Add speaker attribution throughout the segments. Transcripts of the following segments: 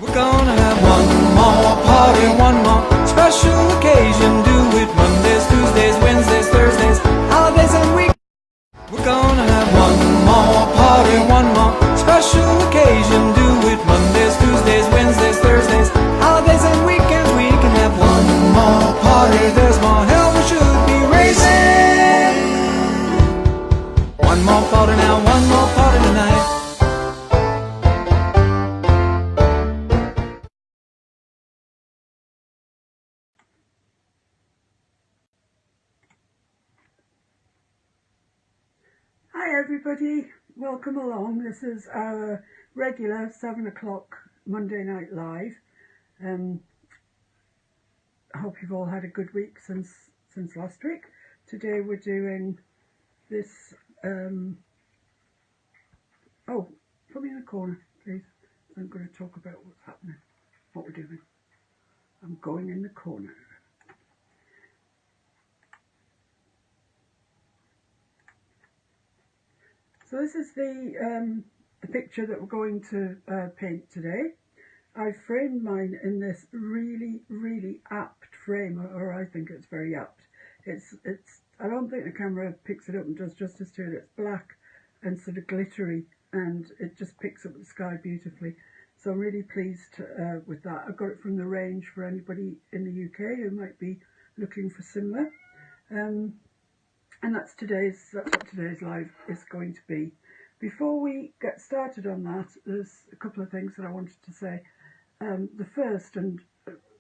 Speaker 1: We're gonna have one more party, one more special occasion. Do it Mondays, Tuesdays, Wednesdays, Thursdays, holidays and weekends. We're gonna have one more party, one more special occasion. Do it Mondays, Tuesdays, Wednesdays, Thursdays, holidays and weekends. We can have one more party. There's more hell we should be raising. One more party now, one more party tonight.
Speaker 2: Hi everybody, welcome along. This is our regular 7 o'clock Monday Night Live. I hope you've all had a good week since last week. Today we're doing this, oh, put me in the corner please. I'm going to talk about what's happening, what we're doing. I'm going in the corner. So this is the picture that we're going to paint today. I framed mine in this really apt frame, or I think it's very apt. It's I don't think the camera picks it up and does justice to it. It's black and sort of glittery, and it just picks up the sky beautifully. So I'm really pleased with that. I got it from the range for anybody in the UK who might be looking for similar. And that's what today's live is going to be. Before we get started on that, there's a couple of things that I wanted to say. The first, and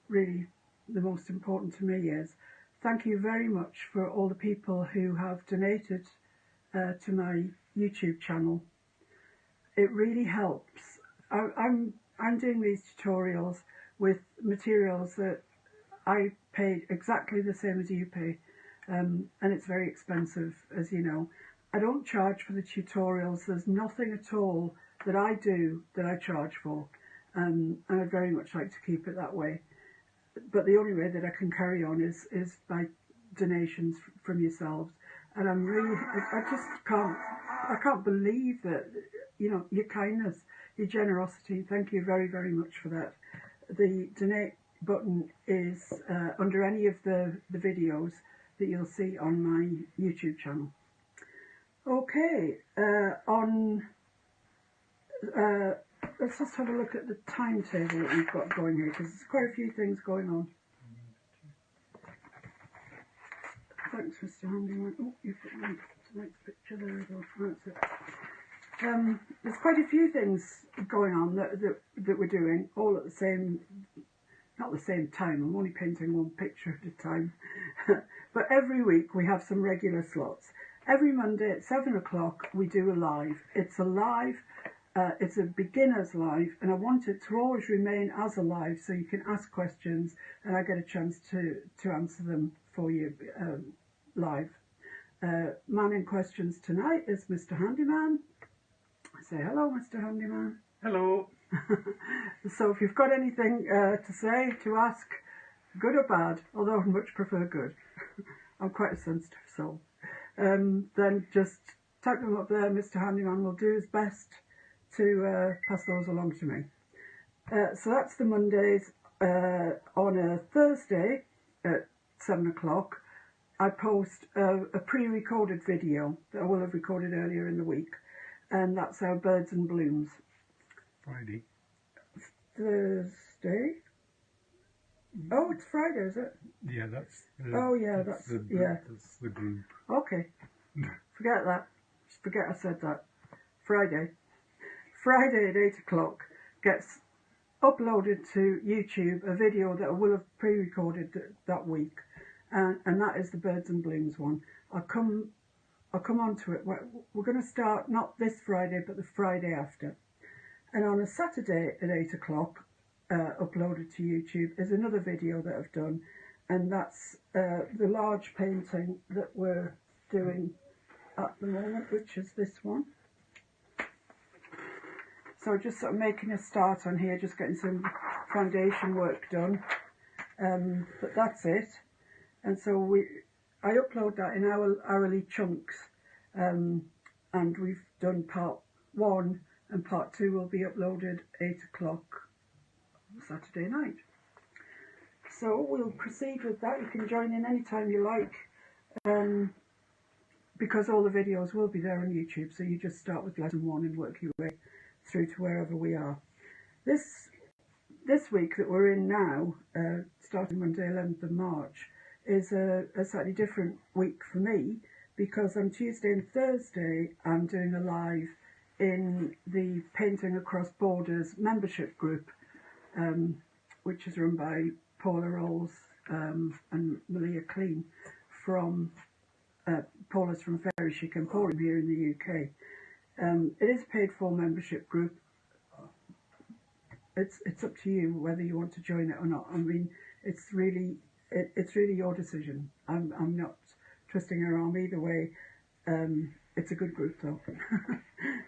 Speaker 2: really the most important to me, is thank you very much for all the people who have donated to my YouTube channel. It really helps. I'm doing these tutorials with materials that I paid exactly the same as you pay. And it's very expensive, as you know. I don't charge for the tutorials. There's nothing at all that I do that I charge for, and I'd very much like to keep it that way. But the only way that I can carry on is by donations from yourselves. And I'm really, I just can't believe that, you know, your kindness, your generosity. Thank you very much for that. The donate button is under any of the videos that you'll see on my YouTube channel. Okay, let's just have a look at the timetable that we've got going here, because there's quite a few things going on. Thanks, Mr. Handyman. Oh, you put tonight's picture there as well. That's it. There's quite a few things going on that we're doing, all at the same, not the same time. I'm only painting one picture at a time. But every week we have some regular slots. Every Monday at 7 o'clock we do a live. It's a live, it's a beginner's live, and I want it to always remain as a live so you can ask questions and I get a chance to answer them for you live. Man in questions tonight is Mr. Handyman. Say hello, Mr. Handyman.
Speaker 3: Hello.
Speaker 2: So if you've got anything to say, to ask, good or bad, although I much prefer good. I'm quite a sensitive soul. Then just type them up there. Mr. Handyman will do his best to pass those along to me. So that's the Mondays. On a Thursday at 7 o'clock, I post a pre-recorded video that I will have recorded earlier in the week, and that's our Birds and Blooms.
Speaker 3: Friday.
Speaker 2: Thursday. Oh, it's Friday, is it?
Speaker 3: Yeah, that's.
Speaker 2: Oh yeah, that's
Speaker 3: the group.
Speaker 2: Okay. Forget that. Forget I said that. Friday. Friday at 8 o'clock gets uploaded to YouTube a video that I will have pre-recorded that week, and that is the Birds and Blooms one. I'll come on to it. We're going to start not this Friday, but the Friday after. And on a Saturday at 8 o'clock, uploaded to YouTube, is another video that I've done, and that's the large painting that we're doing at the moment, which is this one. So just sort of making a start on here, just getting some foundation work done, but that's it. And so I upload that in hourly chunks, and we've done part 1 and part 2 will be uploaded 8 o'clock Saturday night. So we'll proceed with that. You can join in anytime you like, because all the videos will be there on YouTube, so you just start with lesson 1 and work your way through to wherever we are. This week that we're in now, starting Monday 11th of March, is a slightly different week for me, because on Tuesday and Thursday I'm doing a live in the Painting Across Borders membership group, which is run by Paula Rolls and Malia Clean from Paula's from Fairy Chic Emporium here in the UK. It is a paid for membership group. It's up to you whether you want to join it or not. I mean, it's really your decision. I'm not twisting her arm either way. It's a good group though.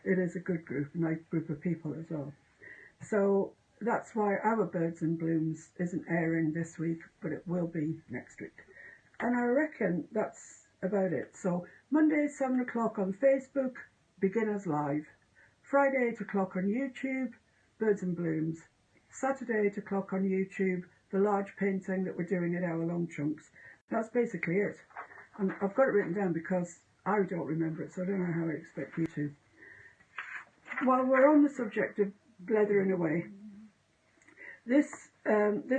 Speaker 2: It is a good group, a nice group of people as well. So that's why our Birds and Blooms isn't airing this week, but it will be next week. And I reckon that's about it. So Monday 7 o'clock on Facebook, Beginners Live. Friday 8 o'clock on YouTube, Birds and Blooms. Saturday 8 o'clock on YouTube, the large painting that we're doing at Hour Long Chunks. That's basically it. And I've got it written down because I don't remember it, so I don't know how I expect you to. While we're on the subject of blethering away, this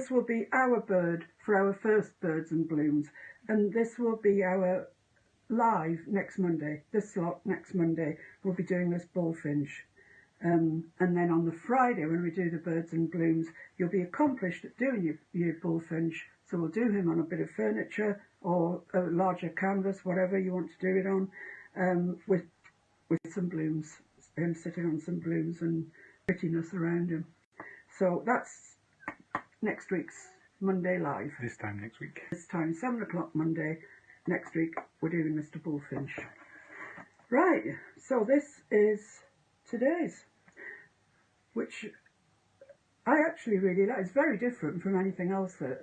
Speaker 2: will be our bird for our first Birds and Blooms, and this will be our live next Monday. This slot next Monday we'll be doing this bullfinch, and then on the Friday when we do the Birds and Blooms, you'll be accomplished at doing your bullfinch. So we'll do him on a bit of furniture or a larger canvas, whatever you want to do it on, with some blooms, him sitting on some blooms and prettiness around him. So that's next week's Monday live.
Speaker 3: This time next week.
Speaker 2: This time, 7 o'clock Monday. Next week, we're doing Mr. Bullfinch. Right, so this is today's, which I actually really like. It's very different from anything else that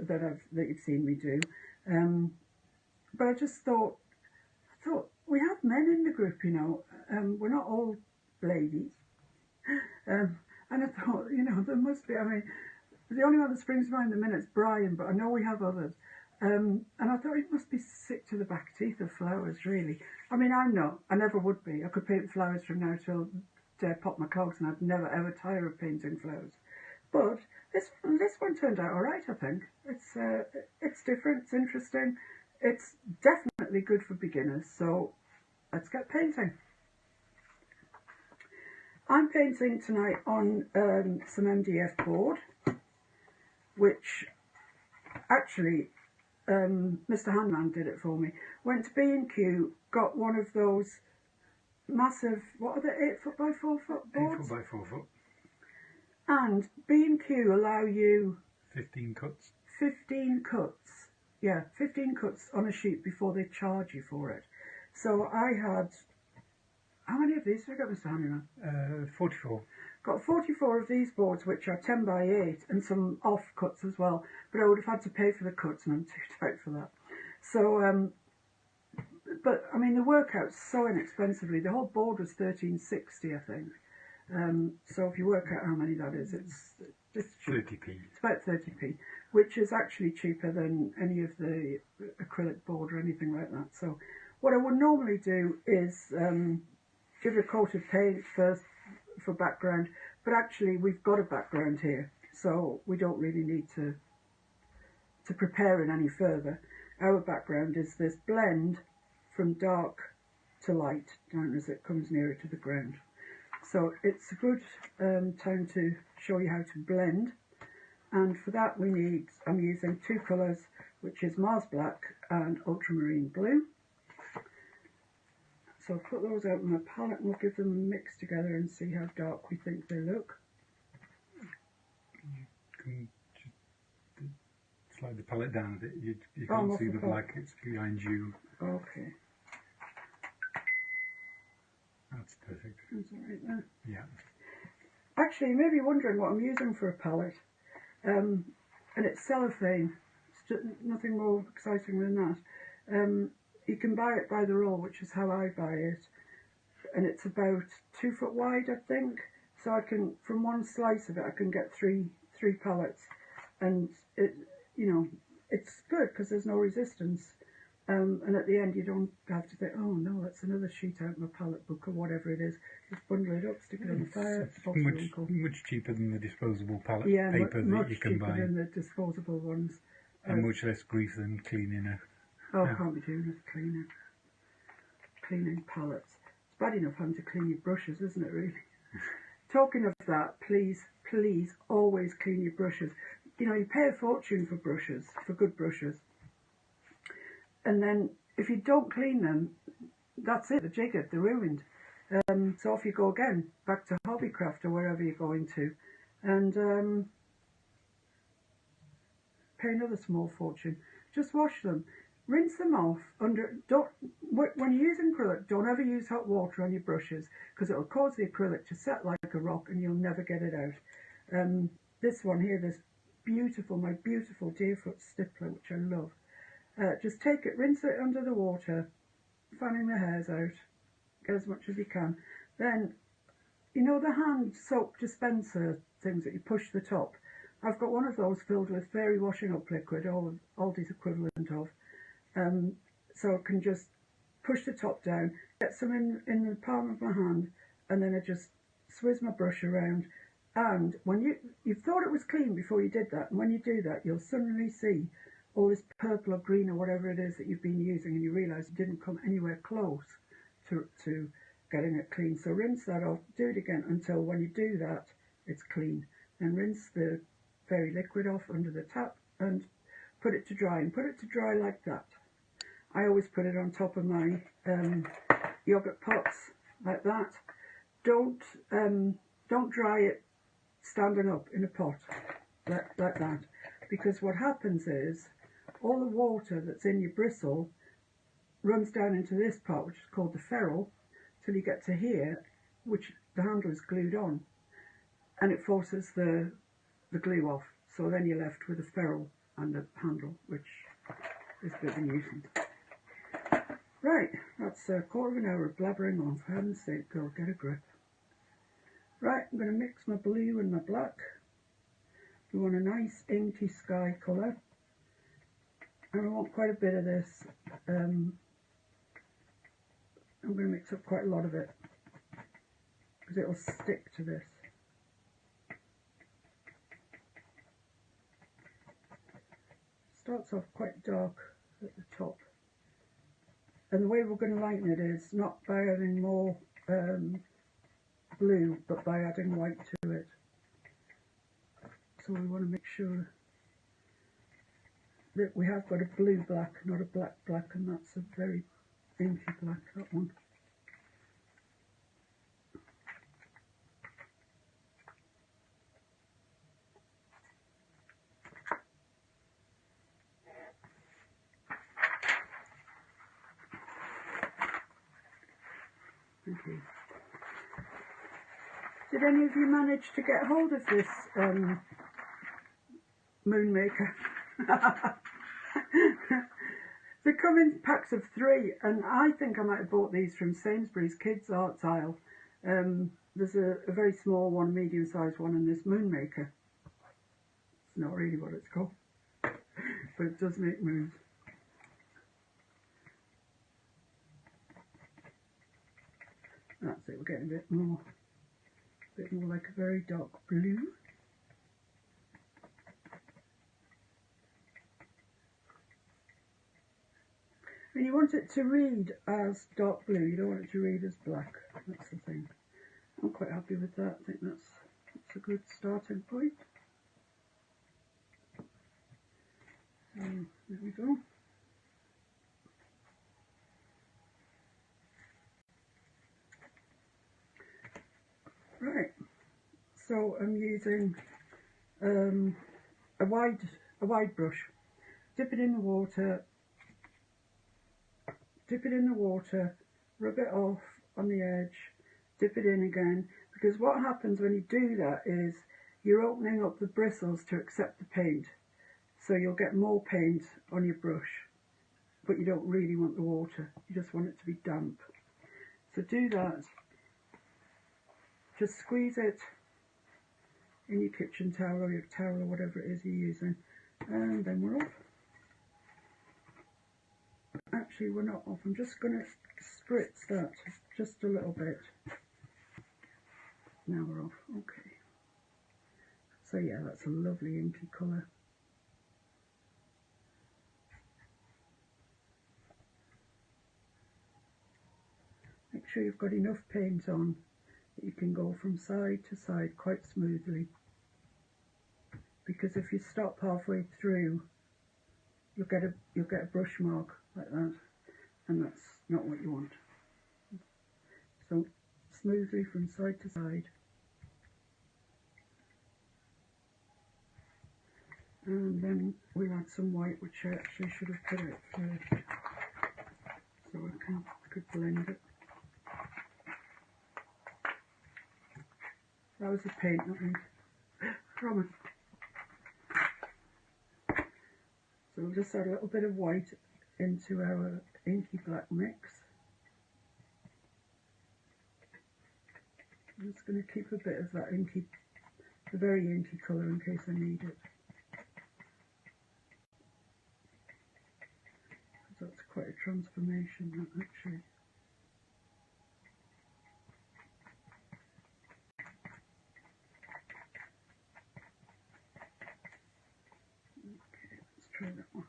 Speaker 2: you've seen me do. But I just thought we have men in the group, you know. We're not all ladies. And I thought, you know, there must be, I mean, the only one that springs to mind in a minute is Brian, but I know we have others. And I thought he must be sick to the back teeth of flowers, really. I mean, I'm not. I never would be. I could paint flowers from now till day I pop my clogs, and I'd never ever tire of painting flowers. But this one turned out all right, I think. It's different, it's interesting. It's definitely good for beginners, so let's get painting. I'm painting tonight on some MDF board, which actually Mr. Handman did it for me. Went to B&Q, got one of those massive, what are they, 8 foot by 4 foot boards?
Speaker 3: 8 foot by 4 foot.
Speaker 2: And B&Q allow you
Speaker 3: 15 cuts.
Speaker 2: 15 cuts. Yeah, 15 cuts on a sheet before they charge you for it. So I had, how many of these did I get, Mr. Handyman?
Speaker 3: 44.
Speaker 2: Got 44 of these boards, which are 10 by 8, and some off cuts as well. But I would have had to pay for the cuts, and I'm too tight for that. So, but I mean, they work out so inexpensively. The whole board was $13.60, I think. So if you work out how many that is, it's
Speaker 3: 30p.
Speaker 2: It's about 30p, which is actually cheaper than any of the acrylic board or anything like that. So what I would normally do is give it a coat of paint first for background, but actually we've got a background here, so we don't really need to prepare it any further. Our background is this blend from dark to light down as it comes nearer to the ground. So it's a good time to show you how to blend, and for that I'm using 2 colours, which is Mars Black and Ultramarine Blue. So I'll put those out in my palette and we'll give them a mix together and see how dark we think they look.
Speaker 3: You can just slide the palette down a bit. You
Speaker 2: Oh,
Speaker 3: can't see the black, it's behind you.
Speaker 2: Okay.
Speaker 3: That's perfect.
Speaker 2: That's all right there.
Speaker 3: Yeah.
Speaker 2: Actually, you may be wondering what I'm using for a palette. And it's cellophane. It's just nothing more exciting than that. You can buy it by the roll, which is how I buy it. And it's about 2 foot wide, I think. So I can, from one slice of it, I can get three 3 palettes, and it, you know, it's good because there's no resistance. And at the end, you don't have to think, oh no, that's another sheet out of my palette book or whatever it is. Just bundle it up, stick it on the fire.
Speaker 3: It's much cheaper than the disposable palette paper
Speaker 2: much
Speaker 3: that you can
Speaker 2: cheaper
Speaker 3: buy,
Speaker 2: than the disposable ones.
Speaker 3: and much less grief than cleaning a.
Speaker 2: Oh, can't be doing it, cleaning palettes. It's bad enough having to clean your brushes, isn't it, really? Talking of that, please always clean your brushes. You know, you pay a fortune for brushes, for good brushes. And then if you don't clean them, that's it, they're jiggered, they're ruined. So off you go again, back to Hobbycraft or wherever you're going to. And pay another small fortune. Just wash them. Rinse them off when you're using acrylic, don't ever use hot water on your brushes because it'll cause the acrylic to set like a rock and you'll never get it out. This one here, my beautiful Deerfoot stippler, which I love. Just take it, rinse it under the water, fanning the hairs out, get as much as you can. Then, you know the hand soap dispenser things that you push the top? I've got one of those filled with fairy washing up liquid, Aldi's equivalent of. So I can just push the top down, get some in the palm of my hand, and then I just swizz my brush around. And when you thought it was clean before you did that, and when you do that, you'll suddenly see all this purple or green or whatever it is that you've been using, and you realise it didn't come anywhere close to getting it clean. So rinse that off, do it again until when you do that, it's clean. Then rinse the fairy liquid off under the tap and put it to dry, and put it to dry like that. I always put it on top of my yogurt pots like that. Don't dry it standing up in a pot like that, because what happens is all the water that's in your bristle runs down into this part, which is called the ferrule, till you get to here, which the handle is glued on, and it forces the glue off. So then you're left with a ferrule and the handle, which is a bit of a nuisance. Right, that's a quarter of an hour of blabbering on. For heaven's sake, girl, get a grip. Right, I'm going to mix my blue and my black. We want a nice inky sky colour, and we want quite a bit of this. I'm going to mix up quite a lot of it because it will stick to this. Starts off quite dark at the top, and the way we're going to lighten it is not by adding more blue, but by adding white to it. So we want to make sure that we have got a blue black, not a black black, and that's a very inky black, that one. Okay. Did any of you manage to get hold of this moon maker? They come in packs of 3, and I think I might have bought these from Sainsbury's Kids Arts aisle. There's a very small one, medium sized one, and this moon maker. It's not really what it's called, but it does make moons. That's it, we're getting a bit more like a very dark blue. And you want it to read as dark blue, you don't want it to read as black. That's the thing. I'm quite happy with that. I think that's a good starting point. There we go. Right, so I'm using a wide brush. Dip it in the water, rub it off on the edge, dip it in again, because what happens when you do that is you're opening up the bristles to accept the paint, so you'll get more paint on your brush, but you don't really want the water, you just want it to be damp. So do that. Just squeeze it in your kitchen towel or your towel or whatever it is you're using. And then we're off. Actually, we're not off. I'm just going to spritz that just a little bit. Now we're off. Okay. So yeah, that's a lovely inky colour. Make sure you've got enough paint on that you can go from side to side quite smoothly. Because if you stop halfway through, you'll get a brush mark like that, and that's not what you want. So smoothly from side to side. And then we'll add some white, which I actually should have put out first, so I could blend it. That was the paint, I think. Promise. So we'll just add a little bit of white into our inky black mix. I'm just going to keep a bit of that inky, the very inky colour in case I need it. That's quite a transformation, that actually. Okay, let's try that one.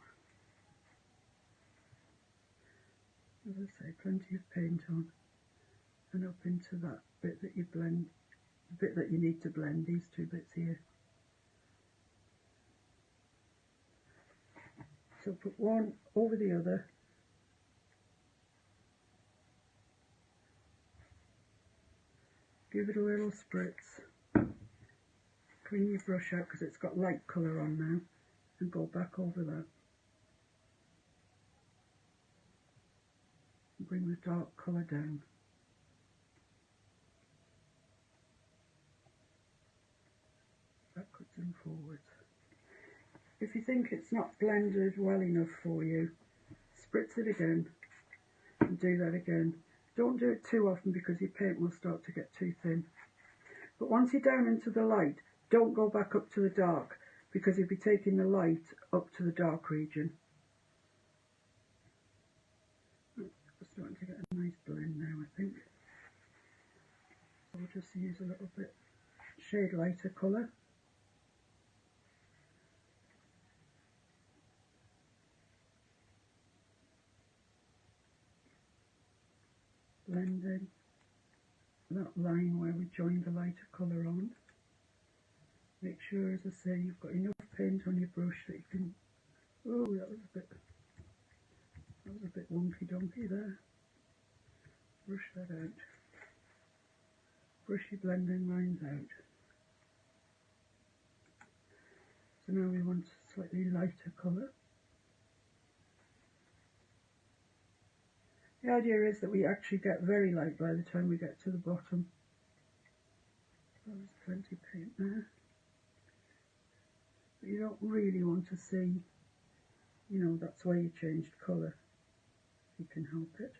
Speaker 2: As I say, plenty of paint on, and up into that bit that you blend, the bit that you need to blend, these two bits here. So put one over the other. Give it a little spritz. Clean your brush out because it's got light colour on now, and go back over that. And bring the dark colour down. Backwards and forwards. If you think it's not blended well enough for you, spritz it again and do that again. Don't do it too often because your paint will start to get too thin. But once you're down into the light, don't go back up to the dark because you'll be taking the light up to the dark region. We're starting to get a nice blend now, I think. So we'll just use a little bit shade lighter colour. Blending that line where we joined the lighter colour on. Make sure, as I say, you've got enough paint on your brush that you can. Oh, that was a bit wonky donkey there. Brush that out. Brush your blending lines out. So now we want a slightly lighter colour. The idea is that we actually get very light by the time we get to the bottom. There's plenty of paint there. But you don't really want to see, you know, that's why you changed colour, if you can help it.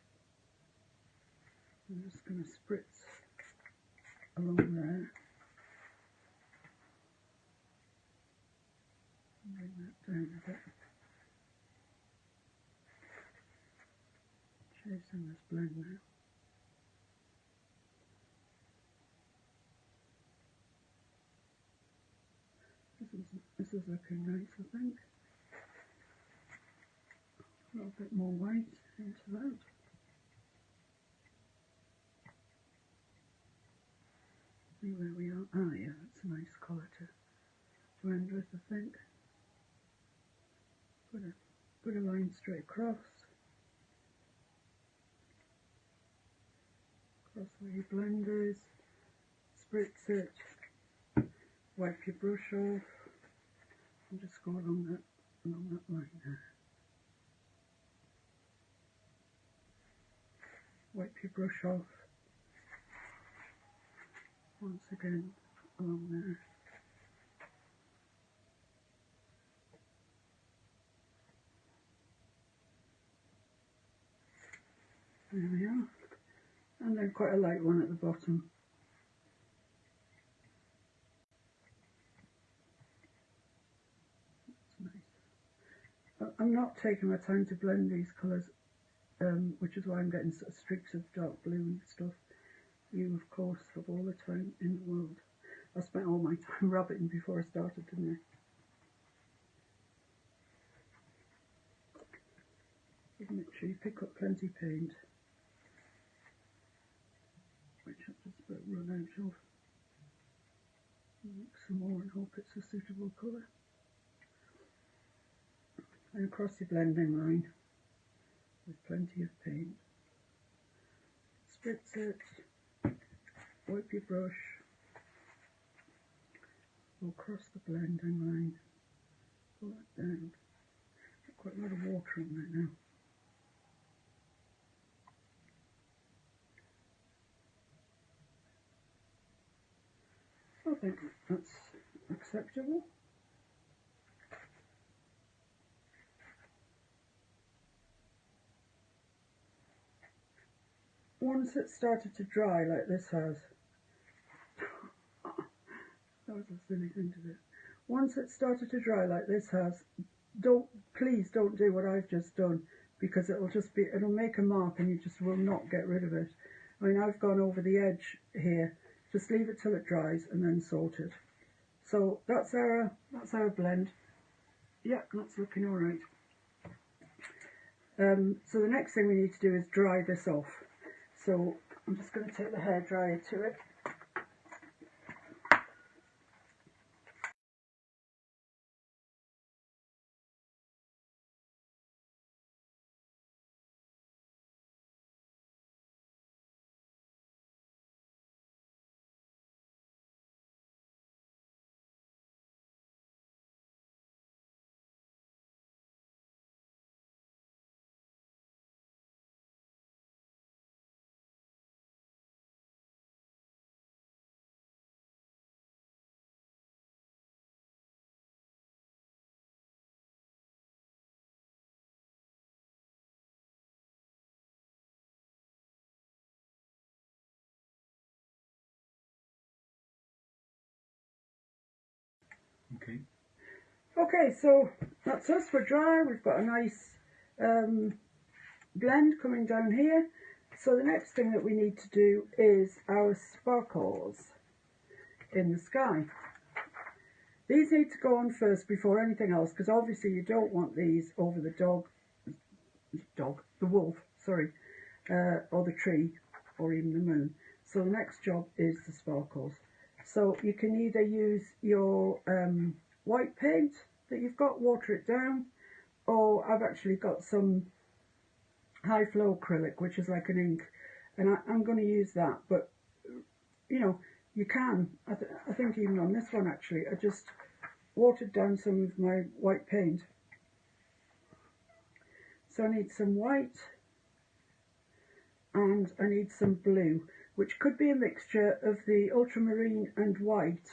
Speaker 2: I'm just going to spritz along there. Bring that down a bit. Chasing this blend now. This is looking nice, I think. A little bit more white into that. See where we are. Ah, yeah, that's a nice colour to end with, I think. Put a line straight across. Cross where your blend is. Spritz it. Wipe your brush off. And just go along that line there. Wipe your brush off. Once again along there. There we are. And then quite a light one at the bottom. I'm not taking my time to blend these colours, which is why I'm getting sort of streaks of dark blue and stuff. You, of course, have all the time in the world. I spent all my time rabbiting before I started, didn't I? Make sure you pick up plenty paint, which I've just about run out of. Make some more and hope it's a suitable colour. And across your blending line with plenty of paint. Spritz it, wipe your brush, go across the blending line, pull that down. Got quite a lot of water on there now. I think that's acceptable. Once it's started to dry like this has, that was a silly thing to do. Once it's started to dry like this has, please don't do what I've just done, because it'll make a mark and you just will not get rid of it. I mean, I've gone over the edge here. Just leave it till it dries and then sort it. So that's our blend. Yeah, that's looking all right. So the next thing we need to do is dry this off. So I'm just going to take the hairdryer to it.
Speaker 3: Okay.
Speaker 2: Okay, so that's us for dry. We've got a nice blend coming down here. So the next thing that we need to do is our sparkles in the sky. These need to go on first before anything else, because obviously you don't want these over the wolf, sorry, or the tree, or even the moon. So the next job is the sparkles. So you can either use your white paint that you've got, water it down, or I've actually got some high flow acrylic, which is like an ink, and I'm going to use that. But you know, you can, I think even on this one actually, I just watered down some of my white paint. So I need some white and I need some blue, which could be a mixture of the ultramarine and white,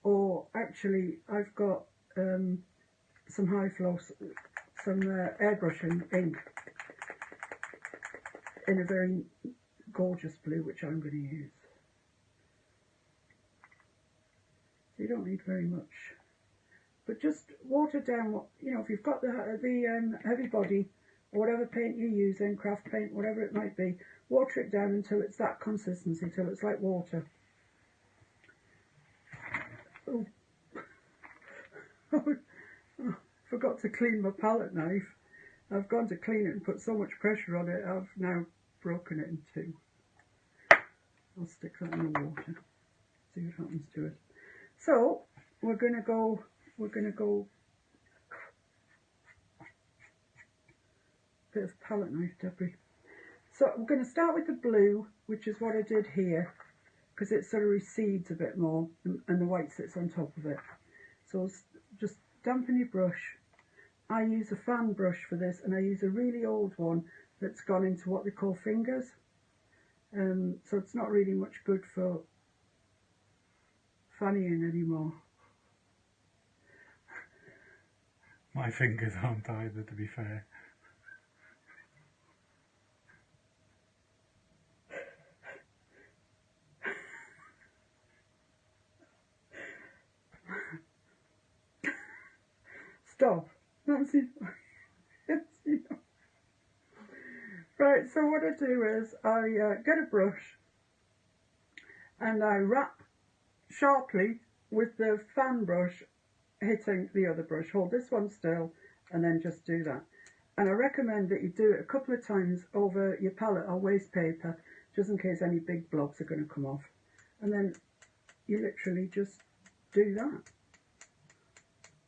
Speaker 2: or actually I've got some high flow, some airbrushing ink in a very gorgeous blue, which I'm going to use. So you don't need very much, but just water down what, you know, if you've got the heavy body or whatever paint you're using, craft paint, whatever it might be, water it down until it's that consistency, till it's like water. Oh. Forgot to clean my palette knife. I've gone to clean it and put so much pressure on it, I've now broken it in two. I'll stick that in the water, see what happens to it. So we're gonna go bit of palette knife debris. So I'm going to start with the blue, which is what I did here, because it sort of recedes a bit more and the white sits on top of it. So just dampen your brush. I use a fan brush for this, and I use a really old one that's gone into what they call fingers. So it's not really much good for fannying anymore.
Speaker 3: My fingers aren't either, to be fair.
Speaker 2: Stop. Nancy. Right, so what I do is I get a brush and I rap sharply with the fan brush hitting the other brush. Hold this one still and then just do that. And I recommend that you do it a couple of times over your palette or waste paper, just in case any big blobs are going to come off. And then you literally just do that.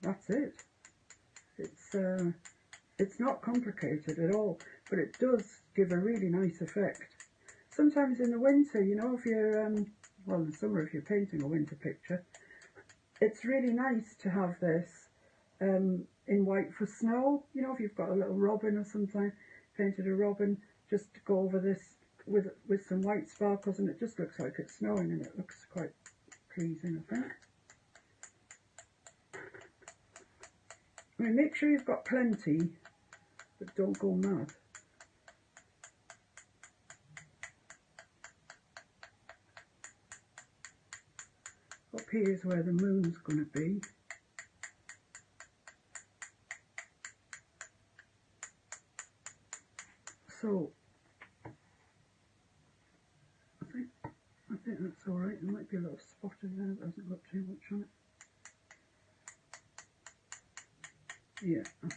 Speaker 2: That's it. It's not complicated at all, but it does give a really nice effect. Sometimes in the winter, you know, if you're, well, in the summer if you're painting a winter picture, it's really nice to have this in white for snow. You know, if you've got a little robin or something, painted a robin, just go over this with some white sparkles and it just looks like it's snowing and it looks quite pleasing, I think. I mean, make sure you've got plenty, but don't go mad. Up here is where the moon's going to be. So, I think that's alright. There might be a little spot in there that hasn't got too much on it. Yeah, I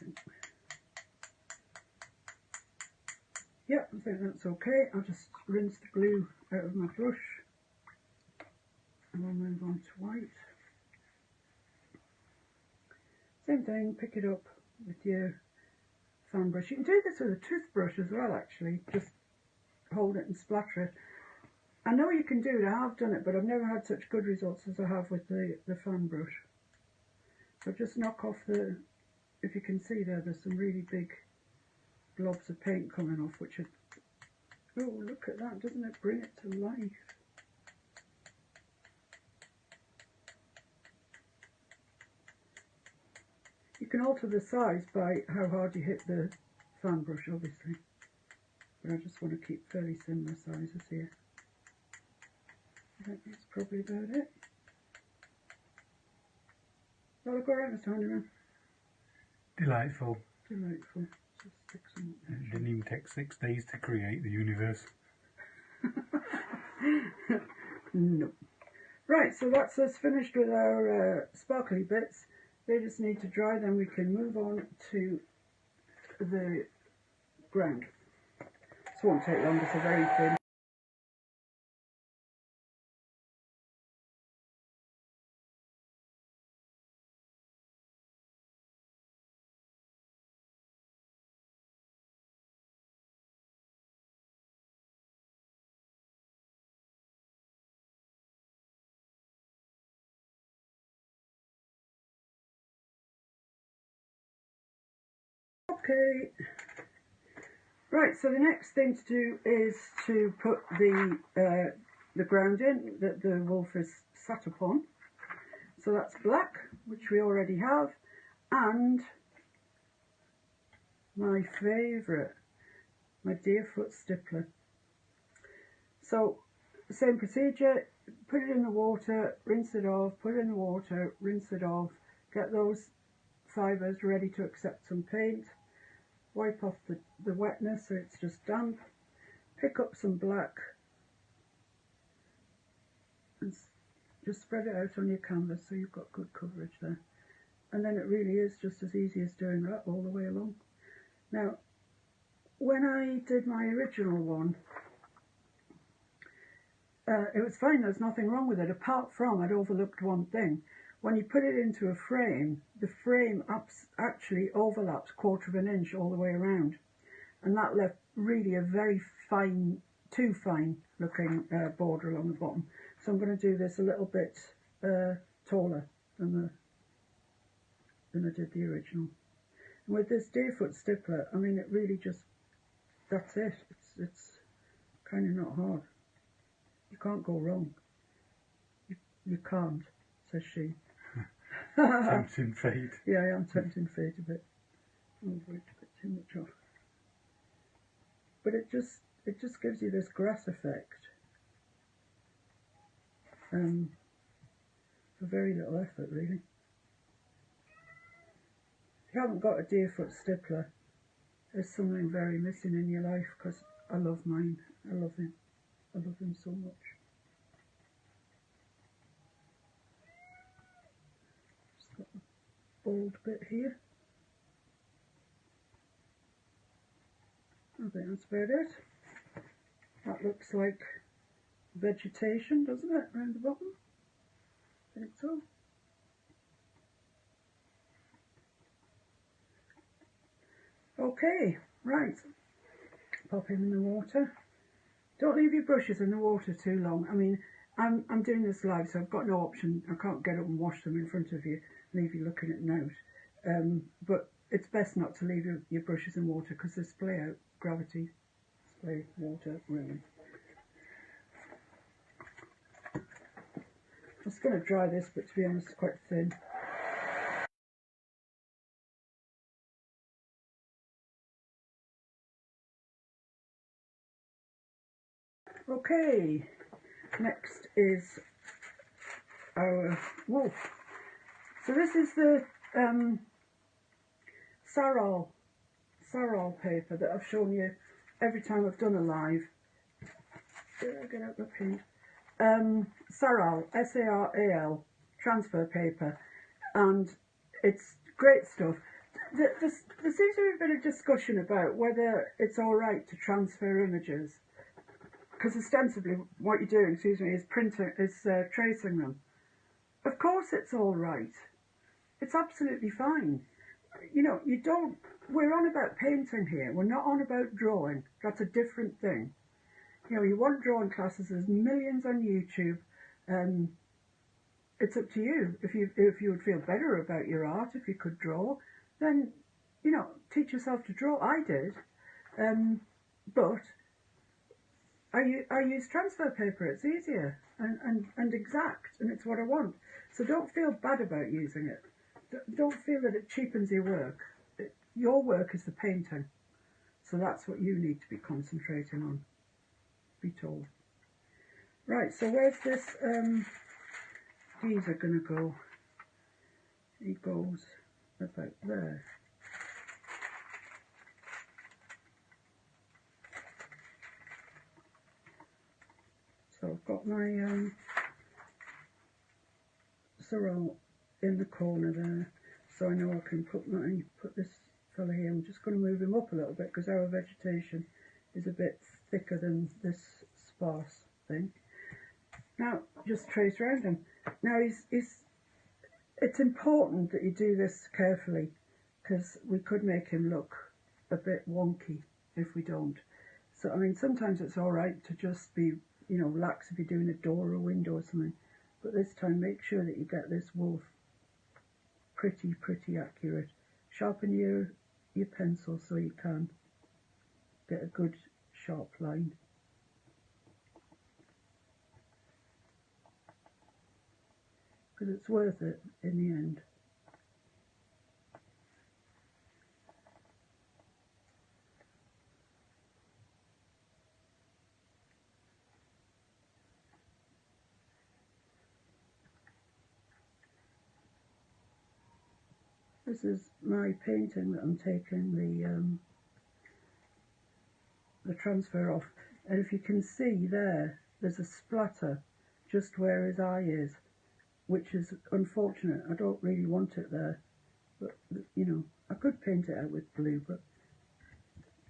Speaker 2: think that's okay. I'll just rinse the glue out of my brush and I'll move on to white. Same thing, pick it up with your fan brush. You can do this with a toothbrush as well, actually. Just hold it and splatter it. I know you can do it, I have done it, but I've never had such good results as I have with the fan brush. So just knock off the, if you can see there's some really big globs of paint coming off, which are, oh, look at that, doesn't it bring it to life? You can alter the size by how hard you hit the fan brush, obviously, but I just want to keep fairly similar sizes here. I think that's probably about it. That'll look alright, Mr. Handyman.
Speaker 3: Delightful.
Speaker 2: Delightful. Just stick some.
Speaker 3: It didn't even take 6 days to create the universe.
Speaker 2: No. Right, so that's us finished with our sparkly bits. They just need to dry, then we can move on to the ground. This won't take long, it's a very thin. Okay. Right, so the next thing to do is to put the ground in that the wolf is sat upon. So that's black, which we already have, and my favourite, my Deerfoot stippler. So same procedure, put it in the water, rinse it off, put it in the water, rinse it off, get those fibres ready to accept some paint. Wipe off the wetness so it's just damp, pick up some black and just spread it out on your canvas so you've got good coverage there. And then it really is just as easy as doing that all the way along. Now, when I did my original one, it was fine, there's nothing wrong with it, apart from I'd overlooked one thing. When you put it into a frame, the frame actually overlaps 1/4 of an inch all the way around. And that left really a very fine, too fine looking border along the bottom. So I'm going to do this a little bit taller than I did the original. And with this Deerfoot stippler, I mean, it really just, that's it. It's kind of not hard. You can't go wrong. You can't, says she.
Speaker 3: Tempting fate.
Speaker 2: Yeah, I am tempting fate a bit. Oh, a bit too much off. But it just gives you this grass effect. For very little effort, really. If you haven't got a Deerfoot stippler, there's something very missing in your life, because I love mine. I love him. I love him so much. Just got a bald bit here. I think that's about it. That looks like vegetation, doesn't it, around the bottom? I think so. Okay, right. Pop him in the water. Don't leave your brushes in the water too long. I mean, I'm doing this live, so I've got no option. I can't get up and wash them in front of you, leave you looking at note. But it's best not to leave your brushes in water, because they splay out gravity, splay water, really. I was going to dry this, but to be honest, it's quite thin. Okay, next is our wolf. So this is the Sarol paper that I've shown you every time I've done a live. Get out the paint. Sarol, S-A-R-A-L, transfer paper, and it's great stuff. There seems to be a bit of discussion about whether it's all right to transfer images, because ostensibly what you're doing, is tracing them. Of course it's all right. It's absolutely fine. You know, we're on about painting here. We're not on about drawing. That's a different thing. You know, you want drawing classes, there's millions on YouTube. It's up to you. If you would feel better about your art, if you could draw, then, you know, teach yourself to draw. I did. But I use transfer paper. It's easier and exact, and it's what I want. So don't feel bad about using it. Don't feel that it cheapens your work. Your work is the painting. So that's what you need to be concentrating on, be told. Right, so where's this geezer going to go? He goes about there. So I've got my Sarol in the corner there, so I know I can put this fella here. I'm just going to move him up a little bit, because our vegetation is a bit thicker than this sparse thing. Now, just trace around him. Now, it's important that you do this carefully, because we could make him look a bit wonky if we don't. So, I mean, sometimes it's all right to just be, you know, relax if you're doing a door or a window or something. But this time, make sure that you get this wolf pretty accurate. Sharpen your pencil so you can get a good sharp line. Because it's worth it in the end. This is my painting that I'm taking the transfer off, and if you can see there's a splatter just where his eye is, which is unfortunate. I don't really want it there, but you know, I could paint it out with blue, but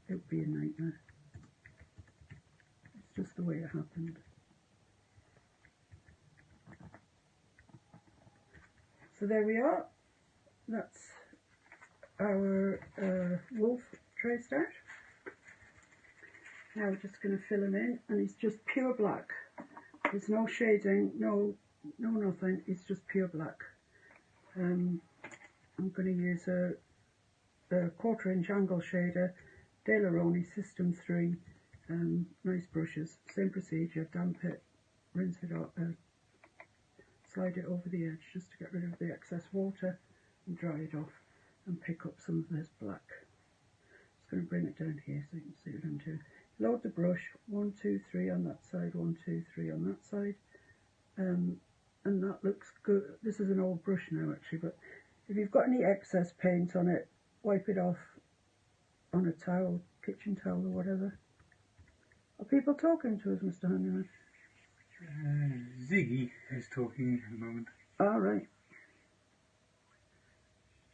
Speaker 2: it would be a nightmare. It's just the way it happened. So there we are. That's our wolf traced out. Now we're just going to fill him in, and he's just pure black. There's no shading, no nothing. It's just pure black. I'm going to use a 1/4 inch angle shader, De Laroni System 3. Nice brushes. Same procedure. Damp it, rinse it out, slide it over the edge just to get rid of the excess water, and dry it off, and pick up some of this black. Just going to bring it down here so you can see what I'm doing. Load the brush, 1, 2, 3 on that side, 1, 2, 3 on that side, and that looks good. This is an old brush now actually, but if you've got any excess paint on it, wipe it off on a towel, kitchen towel or whatever. Are people talking to us, Mr. Handyman?
Speaker 3: Ziggy is talking at the moment.
Speaker 2: All right.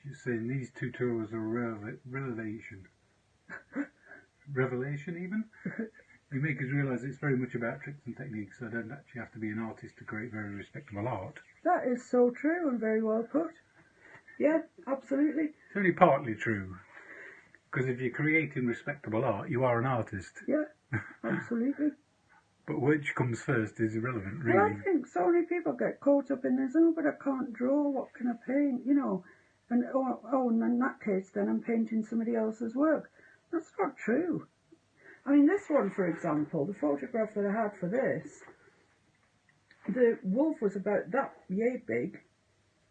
Speaker 3: She's saying these tutorials are revelation. Revelation even? They make us realise it's very much about tricks and techniques. I don't actually have to be an artist to create very respectable art.
Speaker 2: That is so true and very well put. Yeah, absolutely.
Speaker 3: It's only partly true. Because if you're creating respectable art, you are an artist.
Speaker 2: Yeah, absolutely.
Speaker 3: But which comes first is irrelevant, really.
Speaker 2: Well, I think so many people get caught up in this, oh, but I can't draw, what can I paint, you know. And, and in that case, then I'm painting somebody else's work. That's not true. I mean, this one, for example, the photograph that I had for this, the wolf was about that yay big,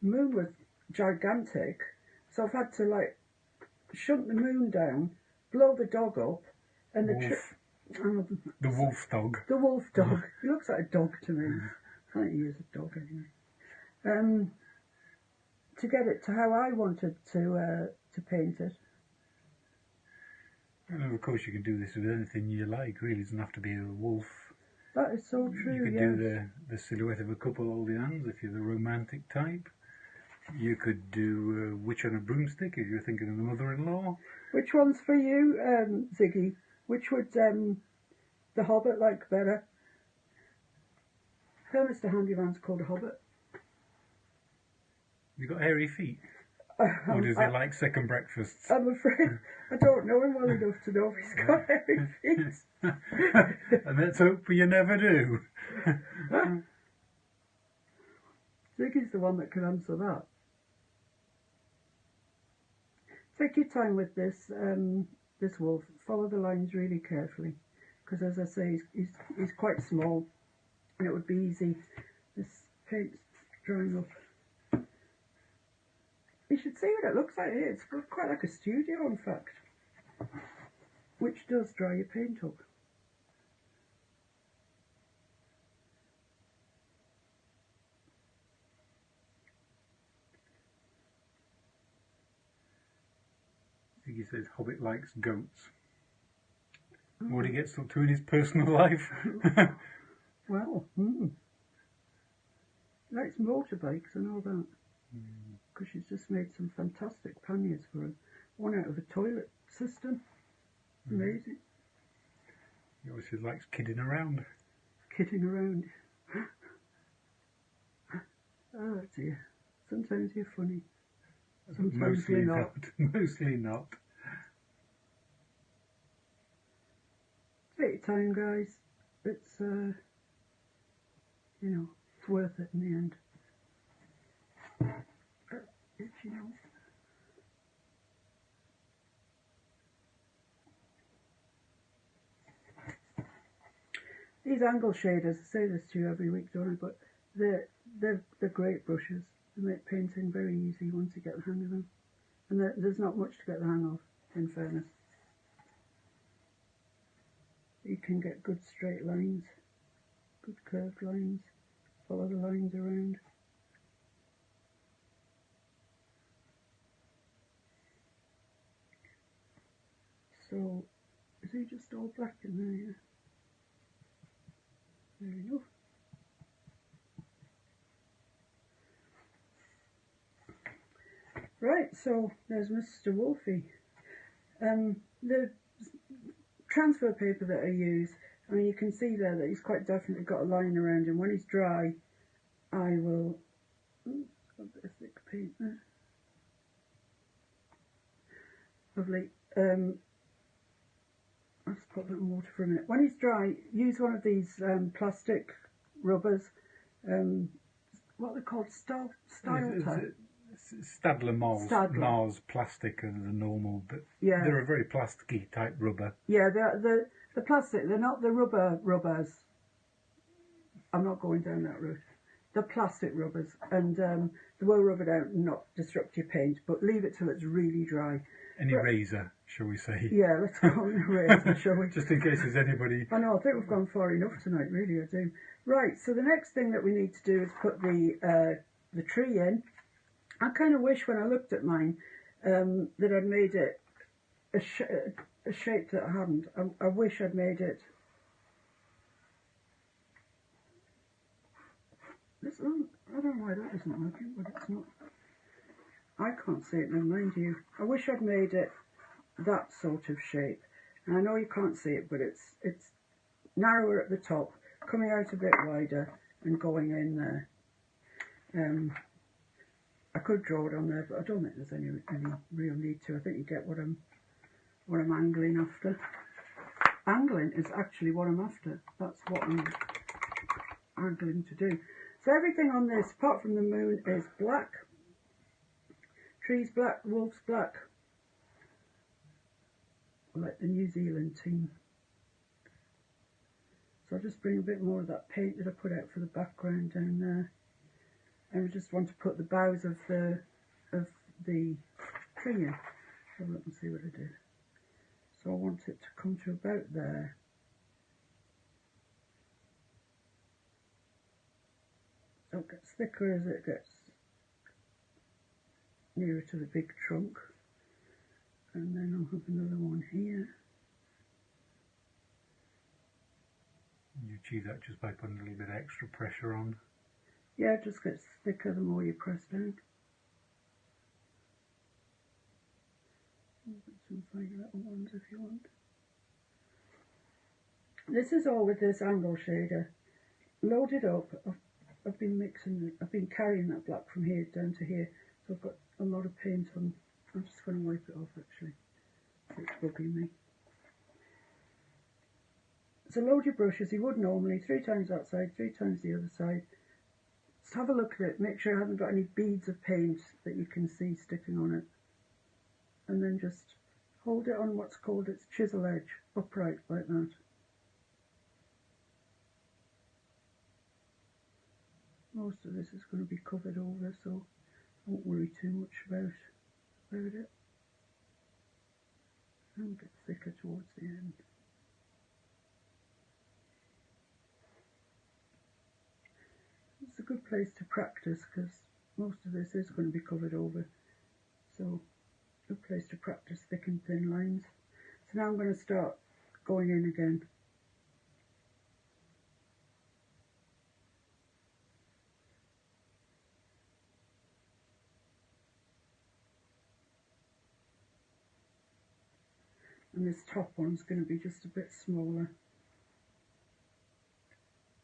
Speaker 2: the moon was gigantic, so I've had to, like, shunt the moon down, blow the dog up, and the
Speaker 3: wolf dog.
Speaker 2: The wolf dog. He looks like a dog to me. I think he is a dog anyway. To get it to how I wanted to paint it.
Speaker 3: And of course you can do this with anything you like, really. It doesn't have to be a wolf.
Speaker 2: That is so true,
Speaker 3: You could
Speaker 2: yes.
Speaker 3: do the silhouette of a couple holding hands if you're the romantic type. You could do a witch on a broomstick if you're thinking of the mother-in-law.
Speaker 2: Which one's for you, Ziggy? Which would the Hobbit like better? Her Mr. Handyman's called a Hobbit.
Speaker 3: You got hairy feet? Or does he like second breakfasts?
Speaker 2: I'm afraid I don't know him well enough to know if he's got hairy feet.
Speaker 3: And let's hope you never do.
Speaker 2: Ziggy's the one that can answer that. Take your time with this this wolf. Follow the lines really carefully, because as I say, he's quite small, and it would be easy. This paint's drying up. You should see what it looks like here. It's quite like a studio, in fact, which does dry your paint up.
Speaker 3: He says Hobbit likes goats. What he gets up to in his personal life.
Speaker 2: Well, likes motorbikes and all that. Because she's just made some fantastic panniers for him. One out of a toilet system. Amazing.
Speaker 3: He obviously likes kidding around.
Speaker 2: Kidding around. Oh dear. Sometimes you're funny. Sometimes
Speaker 3: Mostly
Speaker 2: you're not.
Speaker 3: Mostly not.
Speaker 2: Take your time, guys. It's, you know, it's worth it in the end. If you know. These angle shaders, I say this to you every week, don't I? But they're great brushes. They make painting very easy once you get the hang of them. And there's not much to get the hang of, in fairness. You can get good straight lines, good curved lines, follow the lines around. So, is he just all black in there? Yeah? Fair enough. Right, so there's Mr. Wolfie. The transfer paper that I use, I mean, you can see there that he's quite definitely got a line around him. When he's dry, I will... got a bit of thick paint there. Lovely. I'll just put that in water for a minute. When he's dry, use one of these plastic rubbers. What are they called? Style type?
Speaker 3: Stadler Mars,
Speaker 2: Stadler.
Speaker 3: Mars plastic are the normal, but
Speaker 2: Yeah.
Speaker 3: they're a very plasticky type rubber.
Speaker 2: Yeah, the plastic. They're not the rubbers. I'm not going down that route. The plastic rubbers, and they will rub it out and not disrupt your paint, but leave it till it's really dry.
Speaker 3: An eraser, shall we say?
Speaker 2: Yeah, let's go on the razor, shall we?
Speaker 3: Just in case there's anybody.
Speaker 2: I know, I think we've gone far enough tonight, really, I do. Right, so the next thing that we need to do is put the tree in. I kind of wish when I looked at mine that I'd made it a shape that I hadn't. I wish I'd made it. I don't know why that isn't working, but it's not. I can't see it, never mind you. I wish I'd made it that sort of shape. And I know you can't see it, but it's narrower at the top, coming out a bit wider and going in there. I could draw it on there, but I don't think there's any real need to. I think you get what I'm angling after. Angling is actually what I'm after. That's what I'm angling to do. So everything on this, apart from the moon, is black. Trees black, wolves black. Like the New Zealand team. So I'll just bring a bit more of that paint that I put out for the background down there. And I just want to put the boughs of the tree in. So let me see what I did. So I want it to come to about there. So it gets thicker as it gets nearer to the big trunk. And then I'll have another one here.
Speaker 3: You achieve that just by putting a little bit extra pressure on.
Speaker 2: Yeah, it just gets thicker the more you press down. Some fine little ones if you want. This is all with this angle shader. Loaded up. I've been carrying that black from here down to here. So I've got a lot of paint on. I'm just going to wipe it off actually. It's bugging me. So load your brush as you would normally, 3 times that side, 3 times the other side. Just have a look at it, make sure it hasn't got any beads of paint that you can see sticking on it. And then just hold it on what's called its chisel edge, upright like that. Most of this is going to be covered over, so I won't worry too much about it. And a bit thicker towards the end. It's a good place to practice because most of this is going to be covered over. So, good place to practice thick and thin lines. So now I'm going to start going in again. And this top one's going to be just a bit smaller.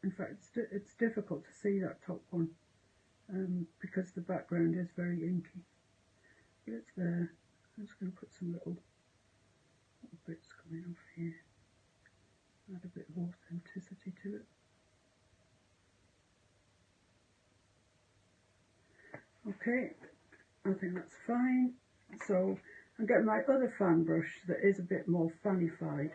Speaker 2: In fact, it's difficult to see that top one because the background is very inky. But it's there. I'm just going to put some little bits coming off here. Add a bit of authenticity to it. Okay, I think that's fine. So I'm getting my other fan brush that is a bit more fannified.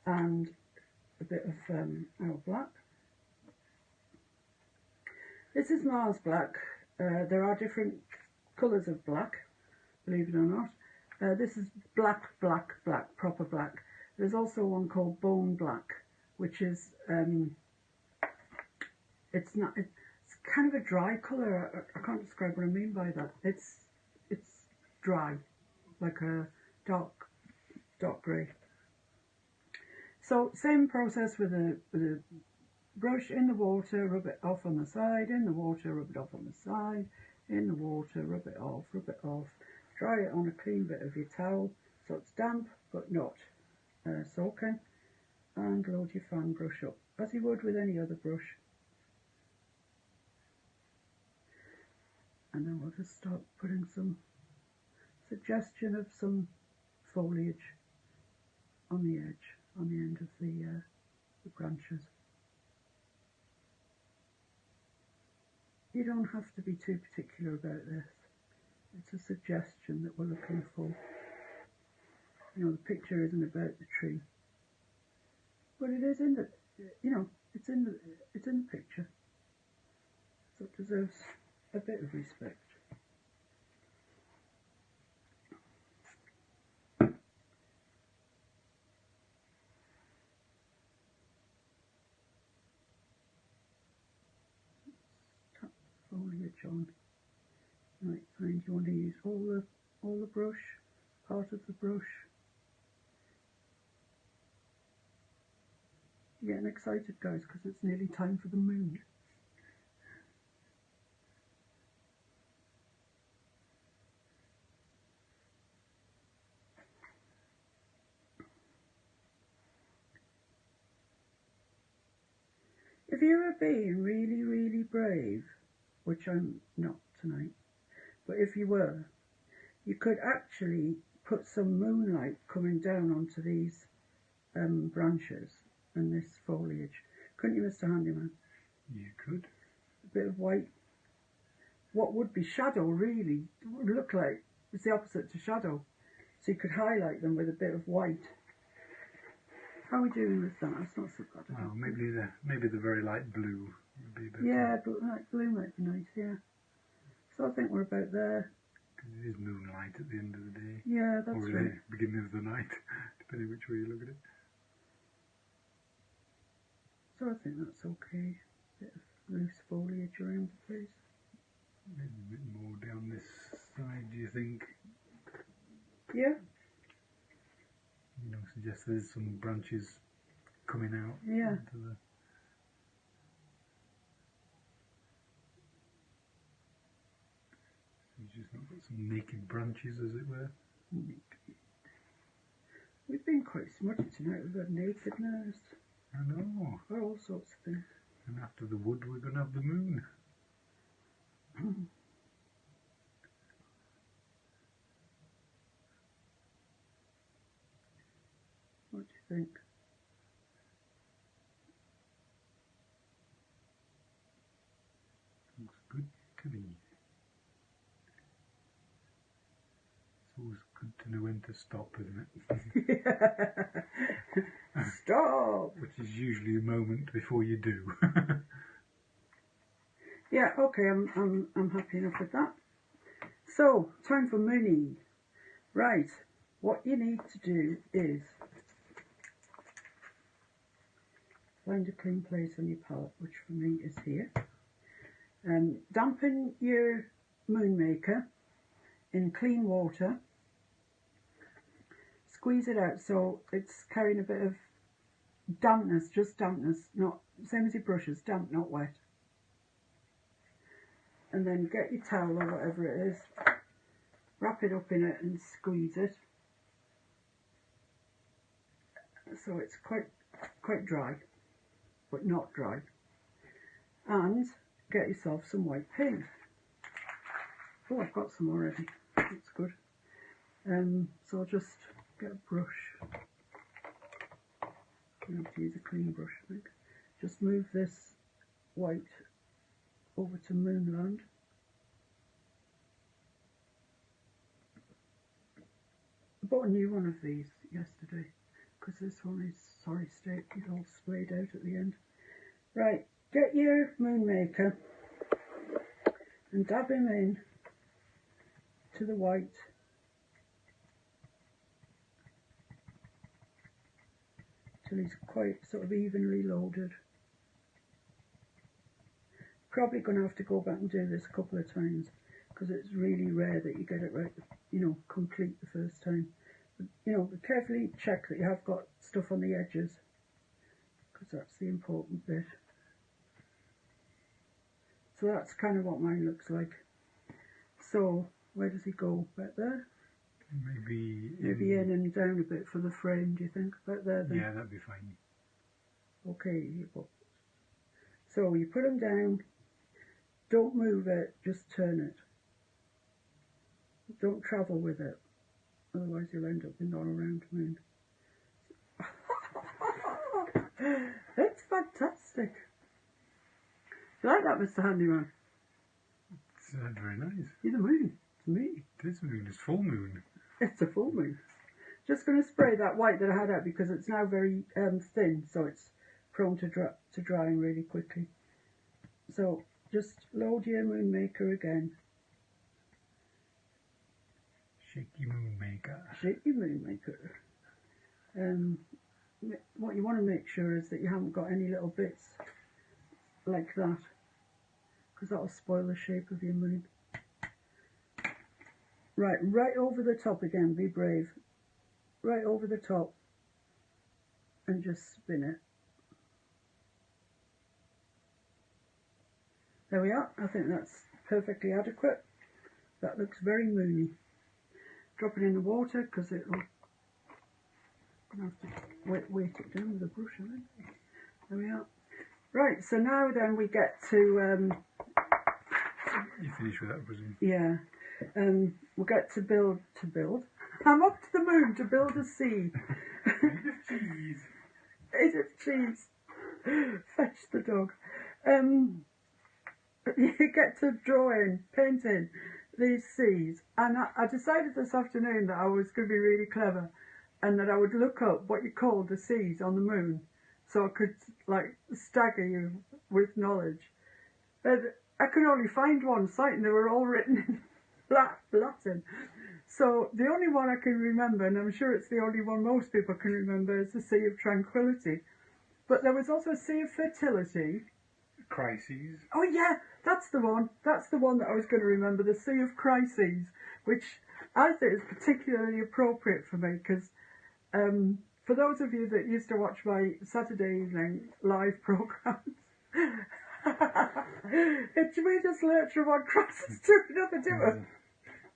Speaker 2: And a bit of our black. This is Mars black. There are different colours of black, believe it or not. This is black, proper black. There's also one called bone black, which is it's kind of a dry colour. I can't describe what I mean by that. It's dry, like a dark grey. So same process with a brush in the water, rub it off on the side, in the water, rub it off on the side, in the water, rub it off, dry it on a clean bit of your towel so it's damp but not soaking, and load your fan brush up as you would with any other brush. And then we'll just start putting some suggestion of some foliage on the edge, on the end of the branches. You don't have to be too particular about this. It's a suggestion that we're looking for. You know, the picture isn't about the tree, but it is in the, you know, it's in the picture, so it deserves a bit of respect. Tap the foliage foliage on. You might find you want to use all the brush, part of the brush. You're getting excited, guys, because it's nearly time for the moon. If you were being really, really brave, which I'm not tonight, but if you were, you could actually put some moonlight coming down onto these branches and this foliage. Couldn't you, Mr. Handyman?
Speaker 3: You could.
Speaker 2: A bit of white. What would be shadow, really, would look like. It's the opposite to shadow. So you could highlight them with a bit of white. How are we doing with that? It's not so bad.
Speaker 3: Well, maybe the very light blue would be better.
Speaker 2: Yeah, but light blue might be nice, yeah. So I think we're about there.
Speaker 3: 'Cause it is moonlight at the end of the day.
Speaker 2: Yeah, that's
Speaker 3: or
Speaker 2: right.
Speaker 3: the beginning of the night, depending which way you look at it.
Speaker 2: So I think that's okay. Bit of loose foliage around the place.
Speaker 3: Maybe a bit more down this side, do you think?
Speaker 2: Yeah,
Speaker 3: Suggest there's some branches coming out.
Speaker 2: yeah.
Speaker 3: Into the... So you've just not got some naked branches, as it were.
Speaker 2: We've been quite smutty tonight. We've got nakedness.
Speaker 3: I know.
Speaker 2: Got all sorts of things.
Speaker 3: And after the wood, we're going to have the moon.
Speaker 2: What do you think?
Speaker 3: Looks good to me. It's always good to know when to stop, isn't it?
Speaker 2: Stop!
Speaker 3: Which is usually a moment before you do.
Speaker 2: Yeah, okay, I'm happy enough with that. So, time for mooning. Right, what you need to do is find a clean place on your palette, which for me is here. Dampen your moon maker in clean water. Squeeze it out so it's carrying a bit of dampness, just dampness, not same as your brushes, damp, not wet. And then get your towel or whatever it is, wrap it up in it and squeeze it so it's quite dry, but not dry. And get yourself some white paint. Oh, I've got some already. That's good. So I'll just get a brush. I have to use a clean brush, I think. Just move this white over to Moonland. I bought a new one of these yesterday because this one is, sorry, state, it's all splayed out at the end. Right, get your moon maker and dab him in to the white. Till he's quite sort of evenly loaded. Probably going to have to go back and do this a couple of times because it's really rare that you get it right, complete the first time. But, carefully check that you have got stuff on the edges because that's the important bit. So that's kind of what mine looks like. So where does he go? Back there?
Speaker 3: Maybe
Speaker 2: in and down a bit for the frame, do you think? Back there then?
Speaker 3: Yeah, that'd be fine.
Speaker 2: Okay, so you put them down, don't move it, just turn it. Don't travel with it, otherwise you'll end up in all around moon. It's fantastic. Do you like that, Mr. Handyman?
Speaker 3: It's very nice.
Speaker 2: You're the moon, it's me.
Speaker 3: This moon is full moon.
Speaker 2: It's a full moon. Just going to spray that white that I had out because it's now very thin, so it's prone to drying really quickly. So just load your moon maker again.
Speaker 3: Shake your moon maker.
Speaker 2: Shake your moon maker. What you want to make sure is that you haven't got any little bits like that, because that'll spoil the shape of your moon. Right over the top again, be brave. Right over the top and just spin it. There we are. I think that's perfectly adequate. That looks very moony. Drop it in the water because it'll... I'm going to have to weight it down with a brush, I think. There we are. Right, so now then we get to...
Speaker 3: You finish with that, I presume?
Speaker 2: Yeah. We'll get to build... I'm up to the moon to build a sea.
Speaker 3: Made of cheese.
Speaker 2: Made of cheese. Fetch the dog. You get to draw in, paint in these seas. And I decided this afternoon that I was going to be really clever and that I would look up what you call the seas on the moon so I could, like, stagger you with knowledge. And I could only find one site and they were all written in Latin. So the only one I can remember, and I'm sure it's the only one most people can remember, is the Sea of Tranquility. But there was also a Sea of Fertility.
Speaker 3: Crises.
Speaker 2: Oh yeah, that's the one. That's the one that I was going to remember, the Sea of Crises, which I think is particularly appropriate for me because for those of you that used to watch my Saturday evening live programmes, we just learnt from one crisis to another, didn't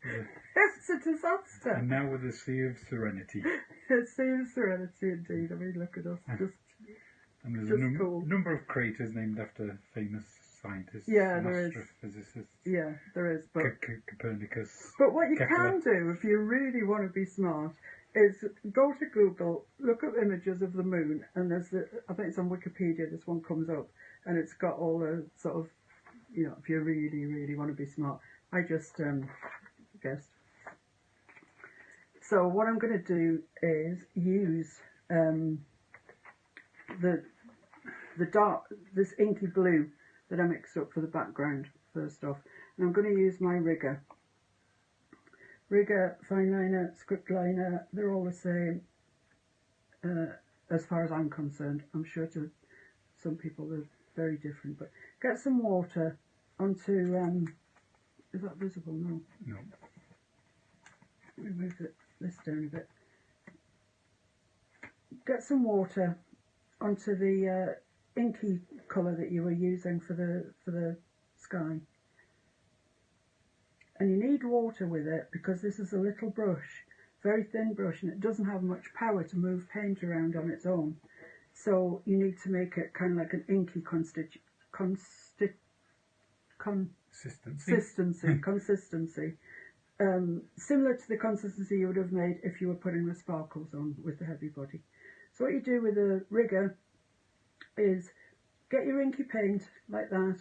Speaker 2: we? It's a disaster.
Speaker 3: And now with the Sea of Serenity.
Speaker 2: The Sea of Serenity, indeed. I mean, look at us.
Speaker 3: And there's
Speaker 2: Just
Speaker 3: a
Speaker 2: cool.
Speaker 3: number of craters named after famous scientists.
Speaker 2: Yeah,
Speaker 3: and
Speaker 2: there is.
Speaker 3: astrophysicists.
Speaker 2: Yeah, there is. But
Speaker 3: Copernicus.
Speaker 2: But what you
Speaker 3: Kepler.
Speaker 2: can do if you really want to be smart is go to Google, look up images of the moon, and there's I think it's on Wikipedia, this one comes up, and it's got all the sort of, you know, if you really, really want to be smart. I just guessed. So what I'm going to do is use this inky blue that I mixed up for the background first off, and I'm going to use my rigger, fine liner, script liner. They're all the same as far as I'm concerned. I'm sure to some people they're very different, but get some water onto is that visible? No. Let me move this down a bit. Get some water onto the inky colour that you were using for the sky, and you need water with it because this is a little brush, very thin brush, and it doesn't have much power to move paint around on its own. So you need to make it kind of like an inky consistency. Similar to the consistency you would have made if you were putting the sparkles on with the heavy body. So what you do with a rigger is get your inky paint like that,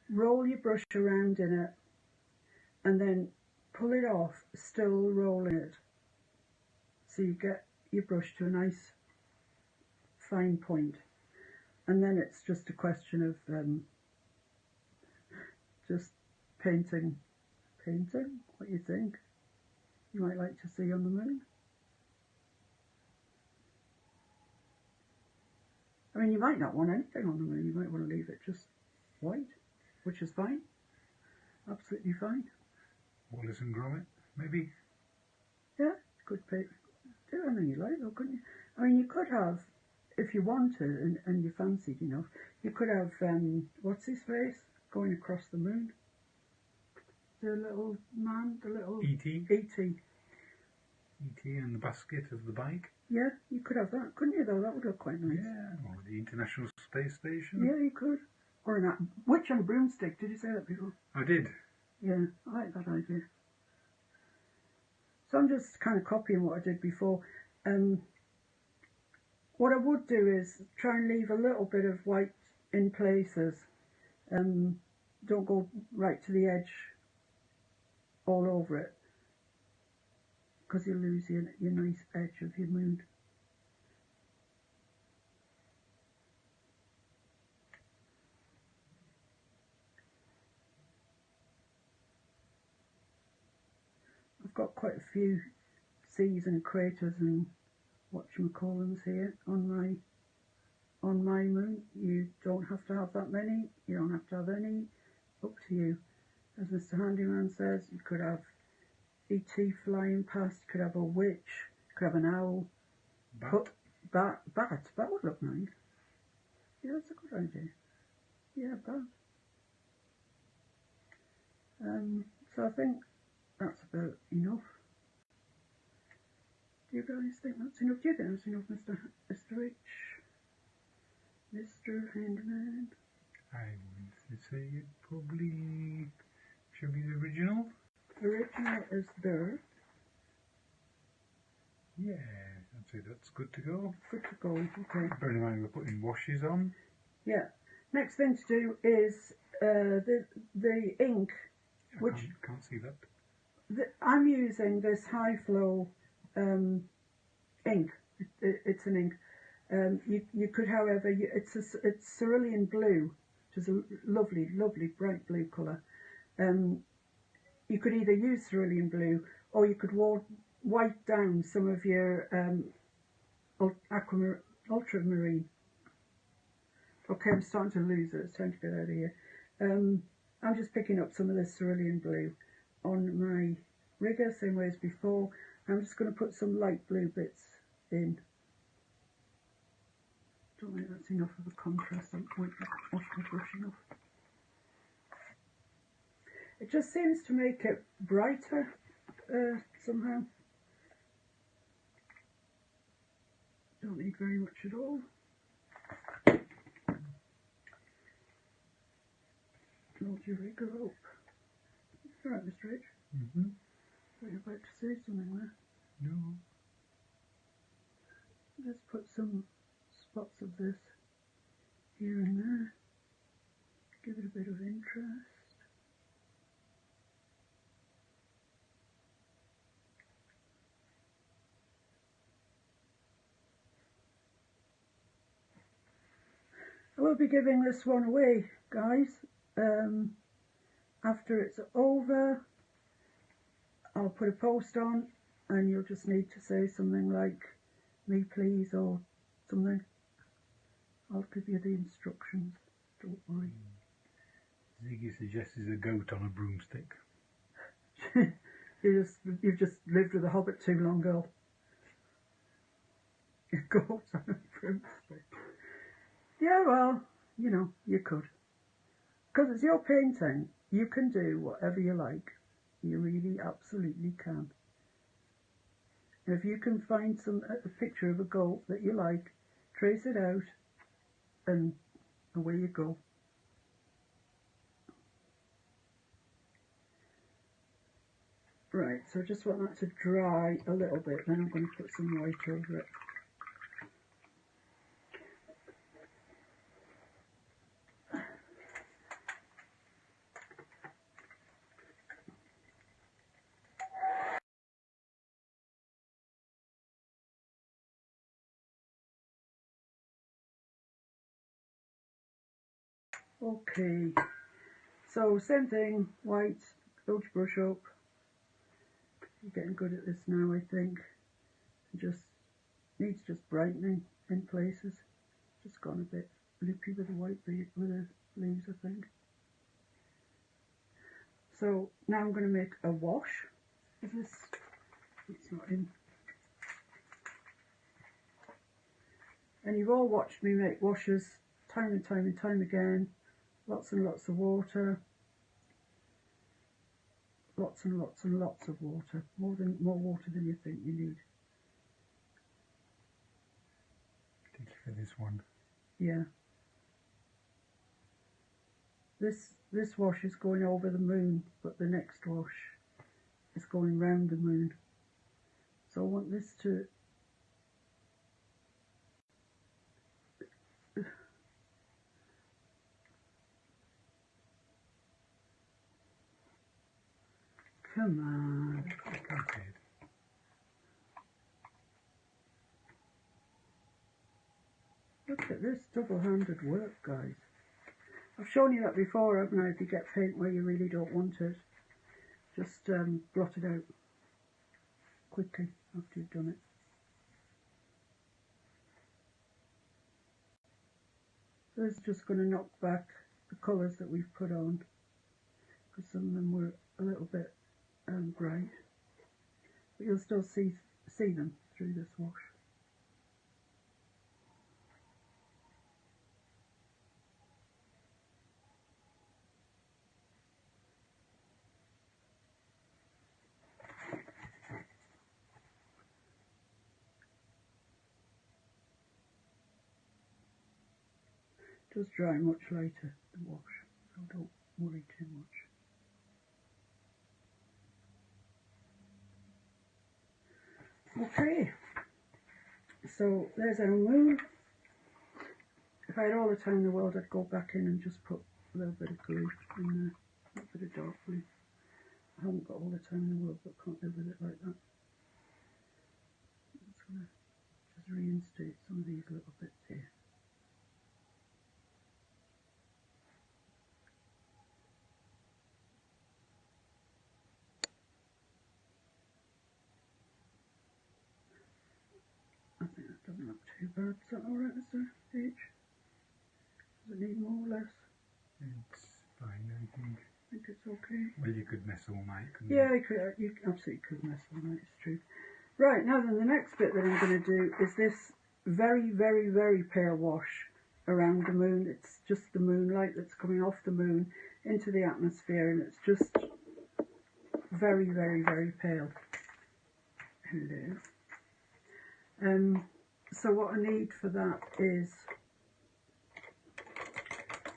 Speaker 2: roll your brush around in it, and then pull it off, still rolling it. So you get your brush to a nice fine point. And then it's just a question of just painting. What you think you might like to see on the moon. I mean, you might not want anything on the moon. You might want to leave it just white, which is fine. Absolutely fine.
Speaker 3: Wallace and Gromit, maybe?
Speaker 2: Yeah, could pick. Do anything you like, though, couldn't you? I mean, you could have, if you wanted and you fancied enough, you could have, what's his face, going across the moon. The little man, the little...
Speaker 3: E.T.?
Speaker 2: E.T.
Speaker 3: E.T. and the basket of the bike?
Speaker 2: Yeah, you could have that, couldn't you, though? That would look quite nice.
Speaker 3: Yeah, or the International Space Station?
Speaker 2: Yeah, you could. Or an witch on a broomstick. Did you say that before?
Speaker 3: I did.
Speaker 2: Yeah, I like that idea. So I'm just kind of copying what I did before. What I would do is try and leave a little bit of white in places. Don't go right to the edge all over it, because you lose your nice edge of your moon. I've got quite a few seas and craters and whatchamacallums here on my moon. You don't have to have that many. You don't have to have any. Up handyman says. You could have E.T. flying past, you could have a witch, you could have an owl.
Speaker 3: Bat.
Speaker 2: Bat would look nice. Yeah, that's a good idea. Yeah, bat. So I think that's about enough. Do you guys think that's enough? Do you think that's enough, Mr. Rich? Mr. Handyman?
Speaker 3: I would say it probably should be the original.
Speaker 2: Original is there.
Speaker 3: Yeah, I'd say that's good to go.
Speaker 2: Good to go, okay.
Speaker 3: Bearing in mind we're putting washes on.
Speaker 2: Yeah. Next thing to do is the ink, which
Speaker 3: can't see that.
Speaker 2: I'm using this high flow ink. It's an ink. You could, however, it's cerulean blue, which is a lovely, lovely bright blue colour. You could either use cerulean blue, or you could white down some of your ultramarine. Okay, I'm starting to lose it. It's time to get out of here. I'm just picking up some of this cerulean blue on my rigger, same way as before. I'm just going to put some light blue bits in. Don't think that's enough of a contrast. I won't wash my brush enough. It just seems to make it brighter somehow. Don't need very much at all. Load your rigger up. Alright, Mr. Rich. Thought you were about to say something there.
Speaker 3: No.
Speaker 2: Let's put some spots of this here and there. Give it a bit of interest. I will be giving this one away, guys. After it's over, I'll put a post on and you'll just need to say something like, "Me please," or something. I'll give you the instructions, don't worry.
Speaker 3: Ziggy suggests a goat on a broomstick.
Speaker 2: You've just lived with a hobbit too long, girl. A goat on a broomstick. Yeah, well, you know, you could. Because it's your painting, you can do whatever you like. You really absolutely can. And if you can find a picture of a goat that you like, trace it out, and away you go. Right, so I just want that to dry a little bit, then I'm going to put some white over it. Okay, so same thing, white, load your brush up. You're getting good at this now, I think. Just needs just brightening in places. Just gone a bit loopy with the white with the leaves, I think. So now I'm going to make a wash of this. It's not in. And you've all watched me make washes time and time and time again. Lots and lots of water. Lots and lots and lots of water. More water than you think you need.
Speaker 3: Particularly for this one.
Speaker 2: Yeah. This wash is going over the moon, but the next wash is going round the moon. So I want this to come on. Look at this double-handed work, guys. I've shown you that before, haven't I? If you get paint where you really don't want it, just blot it out quickly after you've done it. So this is just going to knock back the colours that we've put on, because some of them were a little bit bright, but you'll still see them through this wash. It does dry much later, the wash, so don't worry too much. Okay, so there's our moon. If I had all the time in the world, I'd go back in and just put a little bit of glue in there, a little bit of dark blue. I haven't got all the time in the world, but can't live with it like that. I'm just going to just reinstate some of these little bits here. I think that doesn't look too bad. Is that alright, Mr. H? Does it need more or less?
Speaker 3: It's fine, I think.
Speaker 2: I think it's okay.
Speaker 3: Well, you could mess all night, couldn't
Speaker 2: Yeah, you absolutely could mess all night, it's true. Right, now then, the next bit that I'm going to do is this very, very, very pale wash around the moon. It's just the moonlight that's coming off the moon into the atmosphere, and it's just very, very, very pale. Hello. So what I need for that is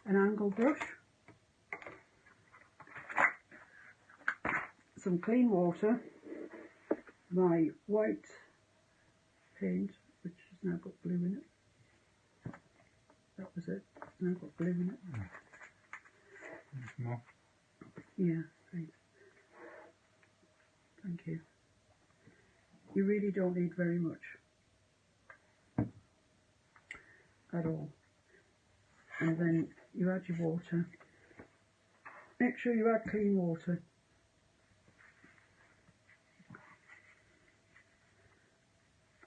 Speaker 2: an angle brush, some clean water, my white paint, which has now got blue in it. That was it. It's now got blue in it.
Speaker 3: There's more.
Speaker 2: Yeah, thanks. Thank you. You really don't need very much at all. And then you add your water. Make sure you add clean water.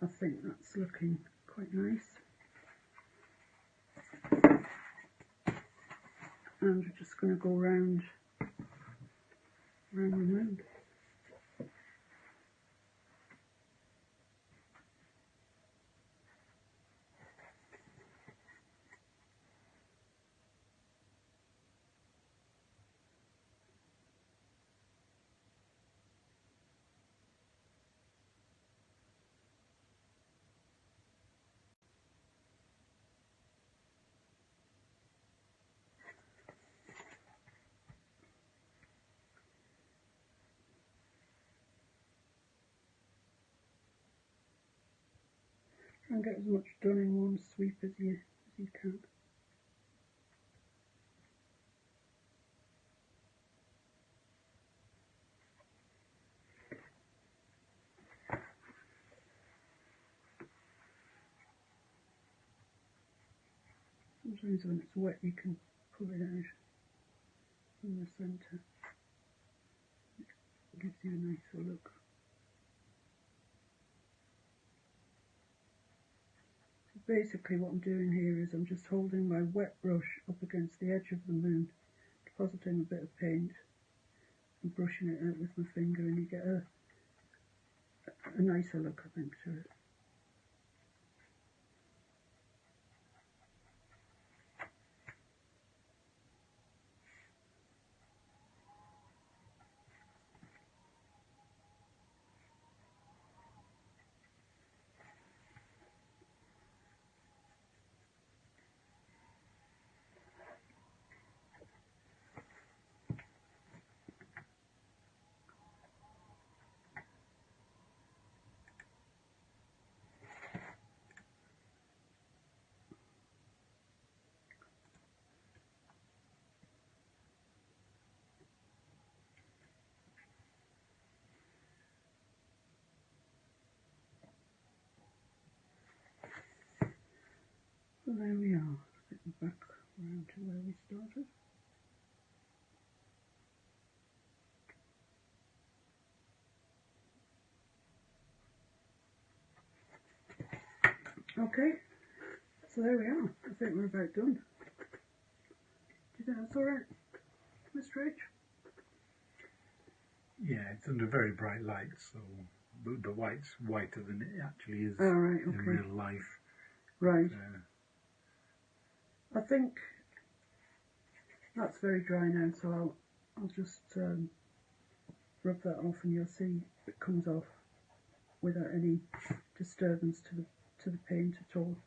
Speaker 2: I think that's looking quite nice. And we're just going to go round the moon. And get as much done in one sweep as you can. Sometimes when it's wet you can pull it out from the centre. It gives you a nicer look. Basically what I'm doing here is I'm just holding my wet brush up against the edge of the moon, depositing a bit of paint and brushing it out with my finger, and you get a nicer look, I think, to it. So there we are, getting back around to where we started. Okay, so there we are. I think we're about done. Do you think that's alright, Mr. H?
Speaker 3: Yeah, it's under very bright light, so the white's whiter than it actually is
Speaker 2: right,
Speaker 3: in
Speaker 2: okay.
Speaker 3: real life.
Speaker 2: Right. I think that's very dry now, so I'll just rub that off, and you'll see it comes off without any disturbance to the paint at all.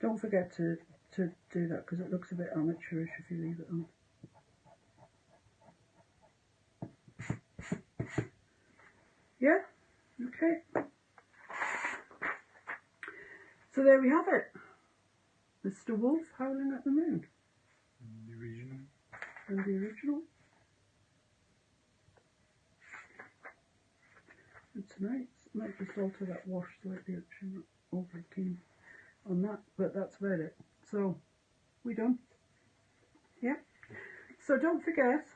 Speaker 2: Don't forget to do that, because it looks a bit amateurish if you leave it on. Yeah? Okay. So there we have it. Mr. Wolf Howling at the Moon.
Speaker 3: The original.
Speaker 2: And the original. And tonight, I might just alter that wash slightly, actually, not overly keen on that, but that's about it. So, we done? Yeah? So don't forget,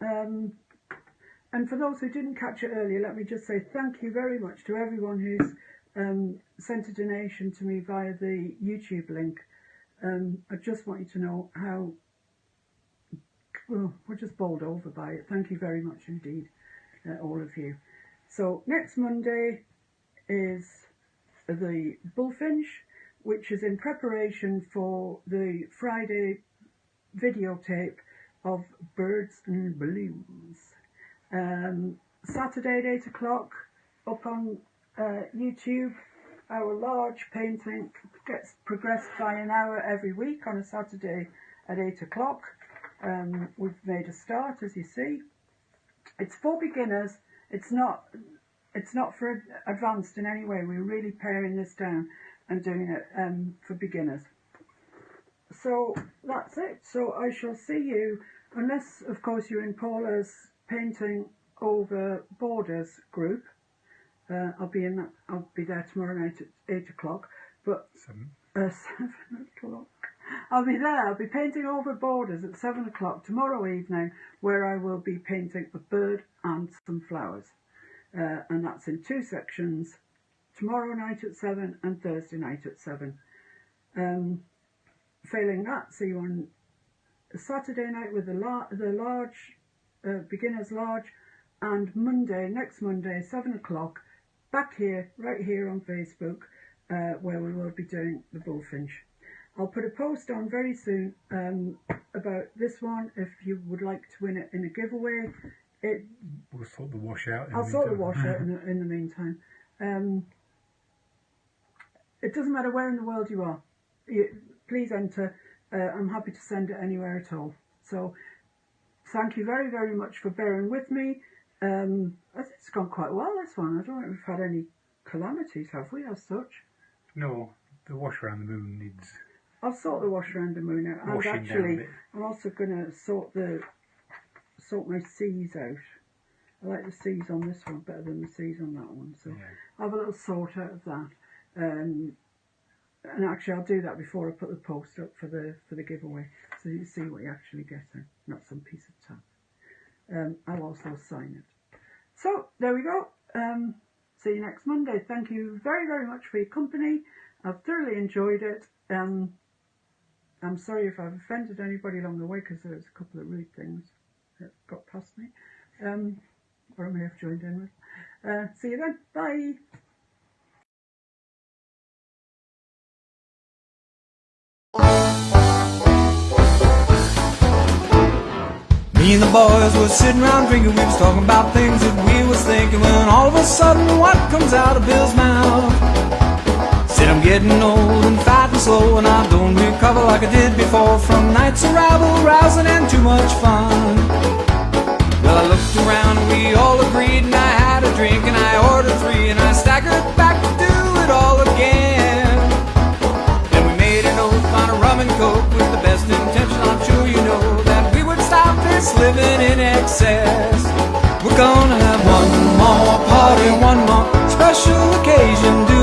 Speaker 2: and for those who didn't catch it earlier, let me just say thank you very much to everyone who's sent a donation to me via the YouTube link. I just want you to know how, well, we're just bowled over by it. Thank you very much indeed, all of you. So next Monday is the Bullfinch, which is in preparation for the Friday videotape of Birds and Balloons. Saturday at 8 o'clock up on YouTube. Our large painting gets progressed by an hour every week on a Saturday at 8 o'clock. We've made a start, as you see. It's for beginners. It's not for advanced in any way. We're really paring this down and doing it for beginners. So that's it. So I shall see you, unless of course you're in Paula's Painting Over Borders group. I'll be there tomorrow night at 8 o'clock. But 7 o'clock. I'll be there. I'll be painting over borders at 7 o'clock tomorrow evening, where I will be painting a bird and some flowers. And that's in 2 sections, tomorrow night at 7 and Thursday night at 7. Failing that, see you on Saturday night with the large, beginners large, and next Monday, 7 o'clock, back here, right here on Facebook, where we will be doing the Bullfinch. I'll put a post on very soon about this one, if you would like to win it in a giveaway.
Speaker 3: We'll sort the wash out.
Speaker 2: I'll sort the wash out in the meantime. It doesn't matter where in the world you are. Please enter. I'm happy to send it anywhere at all. So thank you very, very much for bearing with me. I think it's gone quite well, this one. I don't think we've had any calamities, have we, as such?
Speaker 3: No, the wash around the moon needs...
Speaker 2: I'll sort the wash around the moon out. And actually, I'm also going to sort my C's out. I like the C's on this one better than the C's on that one. So yeah. I'll have a little sort out of that. And actually, I'll do that before I put the post up for the giveaway, so you see what you actually get, not some piece of tape. I'll also sign it. So there we go. See you next Monday. Thank you very, very much for your company. I've thoroughly enjoyed it. I'm sorry if I've offended anybody along the way, because there was a couple of rude things that got past me, or I may have joined in with. See you then. Bye.
Speaker 1: Me and the boys was sitting around drinking, we was talking about things that we was thinking, when all of a sudden, what comes out of Bill's mouth? Said I'm getting old and fat and slow, and I don't recover like I did before from nights of rabble-rousing and too much fun. Well, I looked around and we all agreed, and I had a drink and I ordered 3, and I staggered back to do it all again. Then we made an oath on a rum and coke with the best intention, I'm sure you know, that we would stop this living in excess. We're gonna have one more party, one more special occasion.